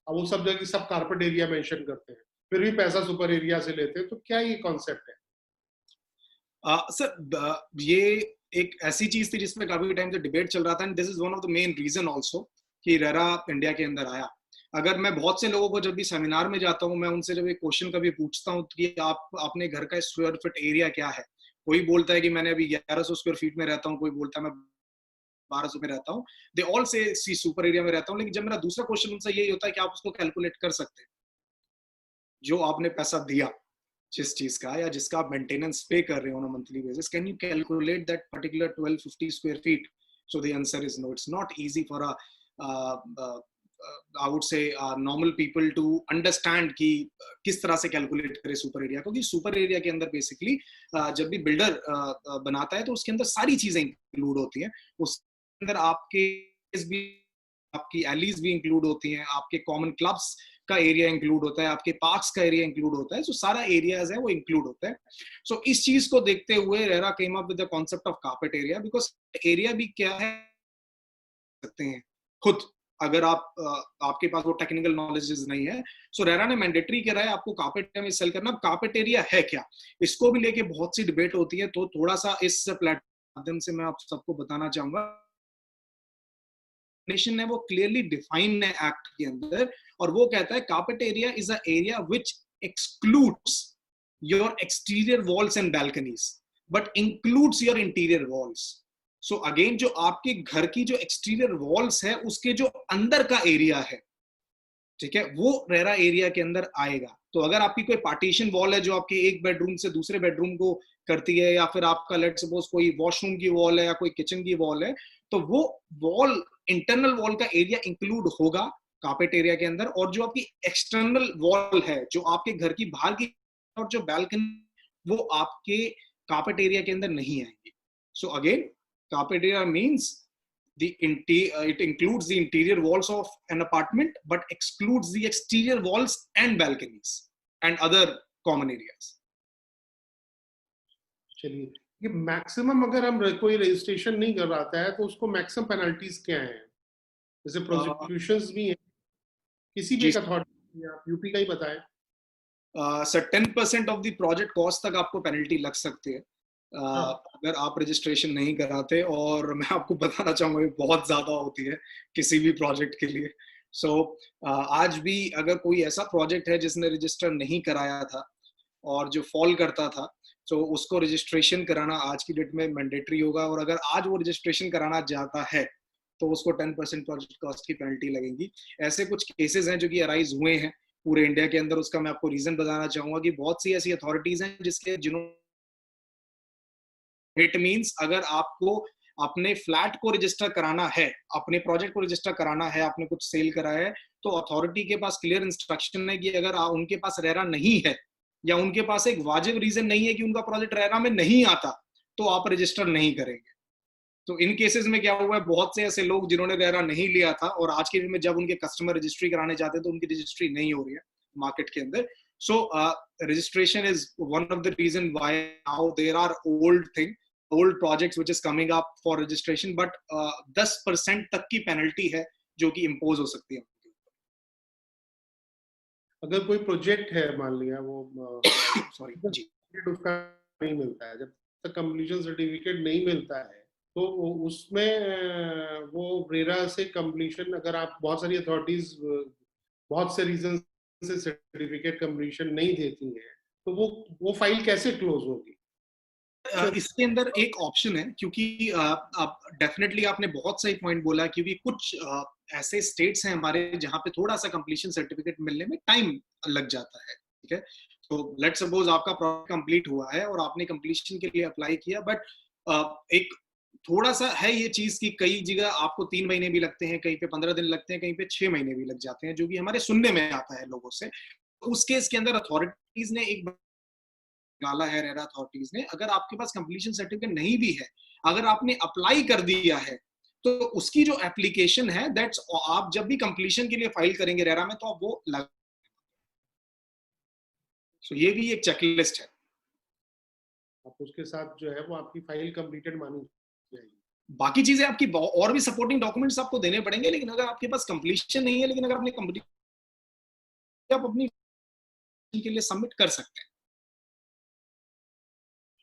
अब वो सब जगह सब कारपेट एरिया मेंशन करते हैं, फिर भी पैसा सुपर एरिया से लेते हैं। तो क्या ये कॉन्सेप्ट है? सर ये एक ऐसी चीज थी जिसमें काफी टाइम से डिबेट चल रहा था, and this is one of the main reason also कि रेरा इंडिया के अंदर आया। अगर मैं बहुत से लोगों को जब भी सेमिनार में जाता हूँ, मैं उनसे जब एक क्वेश्चन कभी पूछता हूँ कि आप अपने घर का स्क्वायर फीट एरिया क्या है, कोई बोलता है कि मैंने अभी 1100 स्क्वायर फीट में रहता हूँ, कोई बोलता है मैं 1200 में रहता हूँ, दे ऑल से सी सुपर एरिया में रहता हूँ। लेकिन जब मेरा दूसरा क्वेश्चन उनसे यही होता है कि आप उसको कैलकुलेट कर सकते हैं, जो आपने पैसा दिया जिस चीज का, या जिसका आप मेंटेनेंस पे कर रहे हो on a monthly basis, can you calculate that particular 1250 square feet? So the answer is no, it's not easy for a I would say normal people to understand कि किस तरह से कैलकुलेट करे सुपर एरिया, क्योंकि super area के अंदर basically जब भी बिल्डर बनाता है तो उसके अंदर सारी चीजें इंक्लूड होती हैं। उसके अंदर आपकी एलीज भी इंक्लूड होती हैं, आपके कॉमन क्लब्स का एरिया इंक्लूड होता है, आपके पार्क्स का एरिया इंक्लूड होता है, सो सारा एरियाज है वो इंक्लूड होता है। सो इस चीज को देखते हुए RERA came up with the concept of carpet area, because area भी क्या है सकते हैं खुद, अगर आपके पास वो टेक्निकल नॉलेज नहीं है। सो रेरा ने मैंडेटरी करा है आपको कारपेट एरिया में सेल करना। कारपेट एरिया है क्या, इसको भी लेके बहुत सी डिबेट होती है, तो थोड़ा सा इस प्लेटफॉर्म माध्यम से मैं आप सबको बताना चाहूंगा है वो क्लियरली डिफाइन है एक्ट के अंदर, और वो कहता है carpet area is a area which excludes your exterior walls and balconies but includes your interior walls. So again जो आपके घर की जो एक्सटीरियर वॉल्स है उसके जो अंदर का एरिया है, ठीक है, वो रेरा एरिया के अंदर आएगा। तो अगर आपकी कोई पार्टीशन वॉल है जो आपके एक बेडरूम से दूसरे बेडरूम को करती है, या फिर आपका लेट सपोज कोई वॉशरूम की वॉल है या कोई किचन की वॉल है, तो वो वॉल इंटरनल वॉल का एरिया इंक्लूड होगा कारपेट एरिया के अंदर। और जो आपकी एक्सटर्नल वॉल है जो आपके घर की बाहर की और जो बैल्कनी, वो आपके कारपेट एरिया के अंदर नहीं आएंगे। So again carpet area means it includes the interior walls of an apartment but excludes the exterior walls and balconies and other common areas. चलिए, ये मैक्सिमम अगर हम कोई रजिस्ट्रेशन नहीं कर रहा है तो उसको मैक्सिमम पेनल्टीज क्या हैं? जैसे प्रोसिक्यूशंस भी हैं किसी भी एक अथॉरिटी, आप यूपी का ही बताएं। Sir 10% of the project cost तक आपको पेनल्टी लग सकती है अगर आप रजिस्ट्रेशन नहीं कराते, और मैं आपको बताना चाहूंगा ये बहुत ज्यादा होती है किसी भी प्रोजेक्ट के लिए। सो आज भी अगर कोई ऐसा प्रोजेक्ट है जिसने रजिस्टर नहीं कराया था और जो फॉल करता था, तो उसको रजिस्ट्रेशन कराना आज की डेट में मैंडेटरी होगा, और अगर आज वो रजिस्ट्रेशन कराना चाहता है तो उसको 10% प्रोजेक्ट कॉस्ट की पेनल्टी लगेगी। ऐसे कुछ केसेस हैं जो कि अराइज हुए हैं पूरे इंडिया के अंदर। उसका मैं आपको रीजन बताना चाहूंगा कि बहुत सी ऐसी अथॉरिटीज हैं जिन्होंने, इट मींस अगर आपको अपने फ्लैट को रजिस्टर कराना है, अपने प्रोजेक्ट को रजिस्टर कराना है, आपने कुछ सेल करा है, तो अथॉरिटी के पास क्लियर इंस्ट्रक्शन है कि अगर उनके पास रेरा नहीं है या उनके पास एक वाजिब रीजन नहीं है कि उनका प्रोजेक्ट रेरा में नहीं आता, तो आप रजिस्टर नहीं करेंगे। तो इन केसेस में क्या हुआ है, बहुत से ऐसे लोग जिन्होंने रेरा नहीं लिया था और आज के दिन में जब उनके कस्टमर रजिस्ट्री कराने जाते हैं तो उनकी रजिस्ट्री नहीं हो रही है मार्केट के अंदर। So registration is one of the reason why now there are old projects which is coming up for registration, but 10% तक की पेनल्टी है जो कि इम्पोज हो सकती है। अगर कोई प्रोजेक्ट है, मान लिया वो सॉरी जी, उसका नहीं मिलता है, जब तक कंप्लीशन सर्टिफिकेट नहीं मिलता है तो उसमें वो रेरा से कंप्लीशन, अगर आप बहुत सारी अथॉरिटीज बहुत से रीजन से सर्टिफिकेट कंप्लीशन नहीं देती हैं, तो वो फाइल कैसे क्लोज होगी? इसके अंदर एक ऑप्शन है, क्योंकि आप डेफिनेटली आपने बहुत सही पॉइंट बोला, क्योंकि कुछ ऐसे स्टेट्स हैं हमारे जहां पे थोड़ा सा कंप्लीशन सर्टिफिकेट मिलने में टाइम लग जाता है, ठीक है। तो लेट सपोज आपका प्रोजेक्ट कंप्लीट हुआ है और आपने कंप्लीशन के लिए अप्लाई किया, बट एक थोड़ा सा है ये चीज कि कई जगह आपको 3 महीने भी लगते हैं, कहीं पे 15 दिन लगते हैं, कहीं पे 6 महीने भी लग जाते हैं, जो कि हमारे सुनने में आता है लोगों से। उस केस के अंदर अथॉरिटीज ने एक निकाला है, रेरा अथॉरिटीज ने, अगर आपके पास कंप्लीशन सर्टिफिकेट नहीं भी है, अगर आपने अप्लाई कर दिया है, तो उसकी जो एप्लीकेशन है दैट्स, आप जब भी कंप्लीशन के लिए फाइल करेंगे रेरा में तो आप वो लगा। सो ये भी एक चेकलिस्ट है, आप उसके साथ जो है वो आपकी फाइल कंप्लीटेड मानी जाएगी। बाकी चीजें आपकी और भी सपोर्टिंग डॉक्यूमेंट्स आपको देने पड़ेंगे, लेकिन अगर आपके पास कंप्लीशन नहीं है, लेकिन अगर आपने कंप्लीट, आप अपनी के लिए सबमिट कर सकते हैं।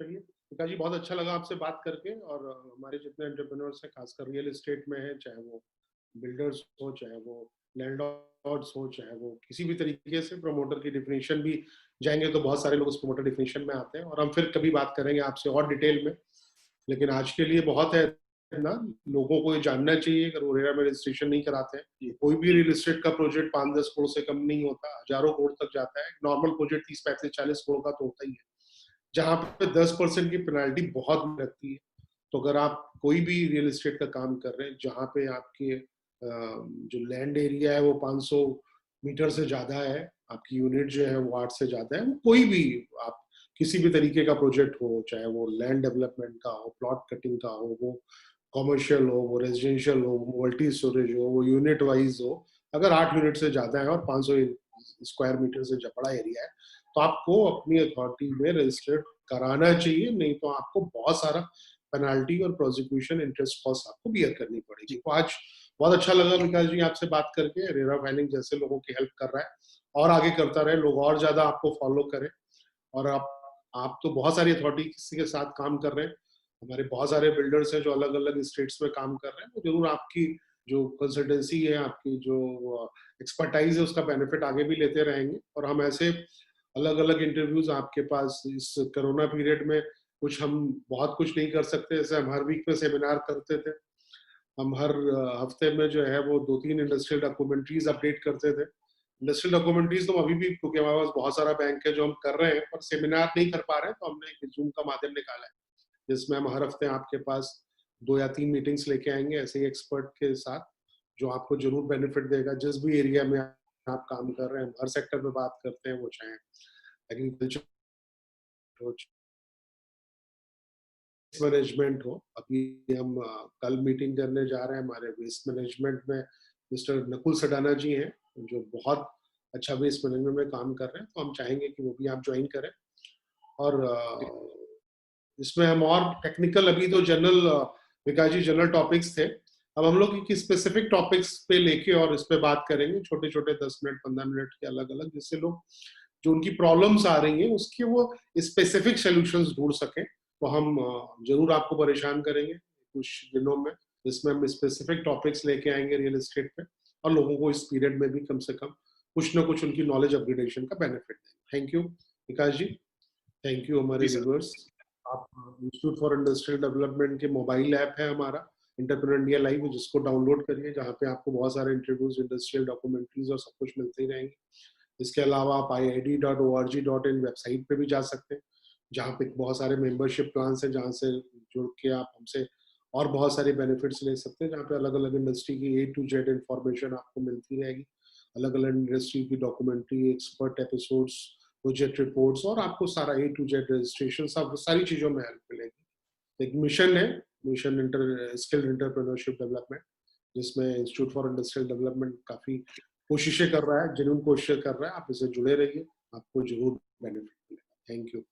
चलिए विकास जी, बहुत अच्छा लगा आपसे बात करके, और हमारे जितने एंटरप्रेन्योर्स हैं, खासकर रियल एस्टेट में है, चाहे वो बिल्डर्स हो, चाहे वो लैंडलॉर्ड्स हो, चाहे वो किसी भी तरीके से, प्रमोटर की डिफिनेशन भी जाएंगे तो बहुत सारे लोग उस प्रमोटर डिफिनेशन में आते हैं, और हम फिर कभी बात करेंगे आपसे और डिटेल में। लेकिन आज के लिए बहुत है ना, लोगों को ये जानना चाहिए, अगर वो रेरा में रजिस्ट्रेशन नहीं कराते हैं, कोई भी रियल एस्टेट का प्रोजेक्ट 5-10 करोड़ से कम नहीं होता, हजारों करोड़ तक जाता है। नॉर्मल प्रोजेक्ट 30-35-40 करोड़ का तो होता ही है, जहां पे 10% की पेनाल्टी बहुत लगती है। तो अगर आप कोई भी रियल एस्टेट का काम कर रहे हैं जहां पे आपके जो लैंड एरिया है वो 500 मीटर से ज्यादा है, आपकी यूनिट जो है वो 8 से ज्यादा है, कोई भी आप किसी भी तरीके का प्रोजेक्ट हो, चाहे वो लैंड डेवलपमेंट का हो, प्लॉट कटिंग का हो, वो कॉमर्शियल हो, वो रेजिडेंशियल हो, वो मल्टी स्टोरेज हो, वो यूनिट वाइज हो, अगर 8 यूनिट से ज्यादा है और 500 स्क्वायर मीटर से बड़ा एरिया है, तो आपको अपनी अथॉरिटी में रजिस्टर्ड कराना चाहिए, नहीं तो आपको बहुत सारा पेनाल्टी और प्रोसिक्यूशन इंटरेस्ट कॉस्ट आपको बियर करनी पड़ेगी। तो आज बहुत अच्छा लगा विकास जी आपसे बात करके, रेरा फाइलिंग जैसे लोगों की हेल्प कर रहा है और आगे करता रहे, लोग और ज्यादा आपको फॉलो करें। और आप तो बहुत सारी अथॉरिटी के साथ काम कर रहे हैं, हमारे बहुत सारे बिल्डर्स हैं जो अलग अलग स्टेट्स में काम कर रहे हैं, तो जरूर आपकी जो कंसल्टेंसी है, आपकी जो एक्सपर्टाइज है, उसका बेनिफिट आगे भी लेते रहेंगे। और हम ऐसे अलग अलग इंटरव्यूज आपके पास इस कोरोना पीरियड में, कुछ हम बहुत कुछ नहीं कर सकते, जैसे हम हर वीक में सेमिनार करते थे, हम हर हफ्ते में जो है वो 2-3 इंडस्ट्रियल डॉक्यूमेंट्रीज अपडेट करते थे। इंडस्ट्रियल डॉक्यूमेंट्रीज तो अभी भी, क्योंकि हमारे पास बहुत सारा बैंक है जो हम कर रहे हैं, पर सेमिनार नहीं कर पा रहे हैं, तो हमने एक जूम का माध्यम निकाला है जिसमें हम हर हफ्ते आपके पास 2 या 3 मीटिंग्स लेके आएंगे ऐसे ही एक्सपर्ट के साथ, जो आपको जरूर बेनिफिट देगा जिस भी एरिया में आप काम कर रहे हैं। हर सेक्टर में बात करते हैं, वो चाहे एग्रीकल्चर हो, मैनेजमेंट हो। अभी हम कल मीटिंग करने जा रहे हैं, हमारे वेस्ट मैनेजमेंट में मिस्टर नकुल सडाना जी हैं जो बहुत अच्छा वेस्ट मैनेजमेंट में काम कर रहे हैं, तो हम चाहेंगे कि वो भी आप ज्वाइन करें। और इसमें हम और टेक्निकल, अभी तो जनरल विकास जी जनरल टॉपिक्स थे, अब हम लोग एक स्पेसिफिक टॉपिक्स पे लेके और इस पे बात करेंगे, छोटे छोटे 10 मिनट 15 मिनट के अलग अलग, जिससे लोग जो उनकी प्रॉब्लम्स आ रही हैं उसके वो स्पेसिफिक सॉल्यूशंस ढूंढ सकें। तो हम जरूर आपको परेशान करेंगे कुछ दिनों में, जिसमें हम स्पेसिफिक टॉपिक्स लेके आएंगे रियल एस्टेट पे, और लोगों को इस पीरियड में भी कम से कम कुछ ना कुछ उनकी नॉलेज अपग्रेडेशन का बेनिफिट दें। Thank you Vikas ji, thank you हमारे व्यूअर्स। आप इंस्टीट्यूट फॉर इंडस्ट्रियल डेवलपमेंट के मोबाइल ऐप है हमारा एंटरप्रेन्योर इंडिया लाइव, जिसको डाउनलोड करिए, जहाँ पे आपको बहुत सारे इंटरव्यूज, इंडस्ट्रियल डॉक्यूमेंट्रीज और सब कुछ मिलते ही रहेंगे। इसके अलावा आप iid.org.in वेबसाइट पे भी जा सकते हैं, जहाँ पे बहुत सारे मेंबरशिप प्लान्स हैं, जहाँ से जुड़ के आप हमसे और बहुत सारे बेनिफिट्स ले सकते हैं, जहाँ पे अलग अलग इंडस्ट्री की A to Z इंफॉर्मेशन आपको मिलती रहेगी, अलग अलग इंडस्ट्री की documentary, expert episodes, project reports, और आपको सारा A to Z रजिस्ट्रेशन, सब सारी चीजों में हेल्प मिलेगी। एक मिशन है, मिशन स्किल्ड एंटरप्रेन्योरशिप डेवलपमेंट, जिसमें इंस्टीट्यूट फॉर इंडस्ट्रियल डेवलपमेंट काफी कोशिशें कर रहा है, जेन्युइन कोशिशें कर रहा है। आप इससे जुड़े रहिए, आपको जरूर बेनिफिट मिलेगा। Thank you.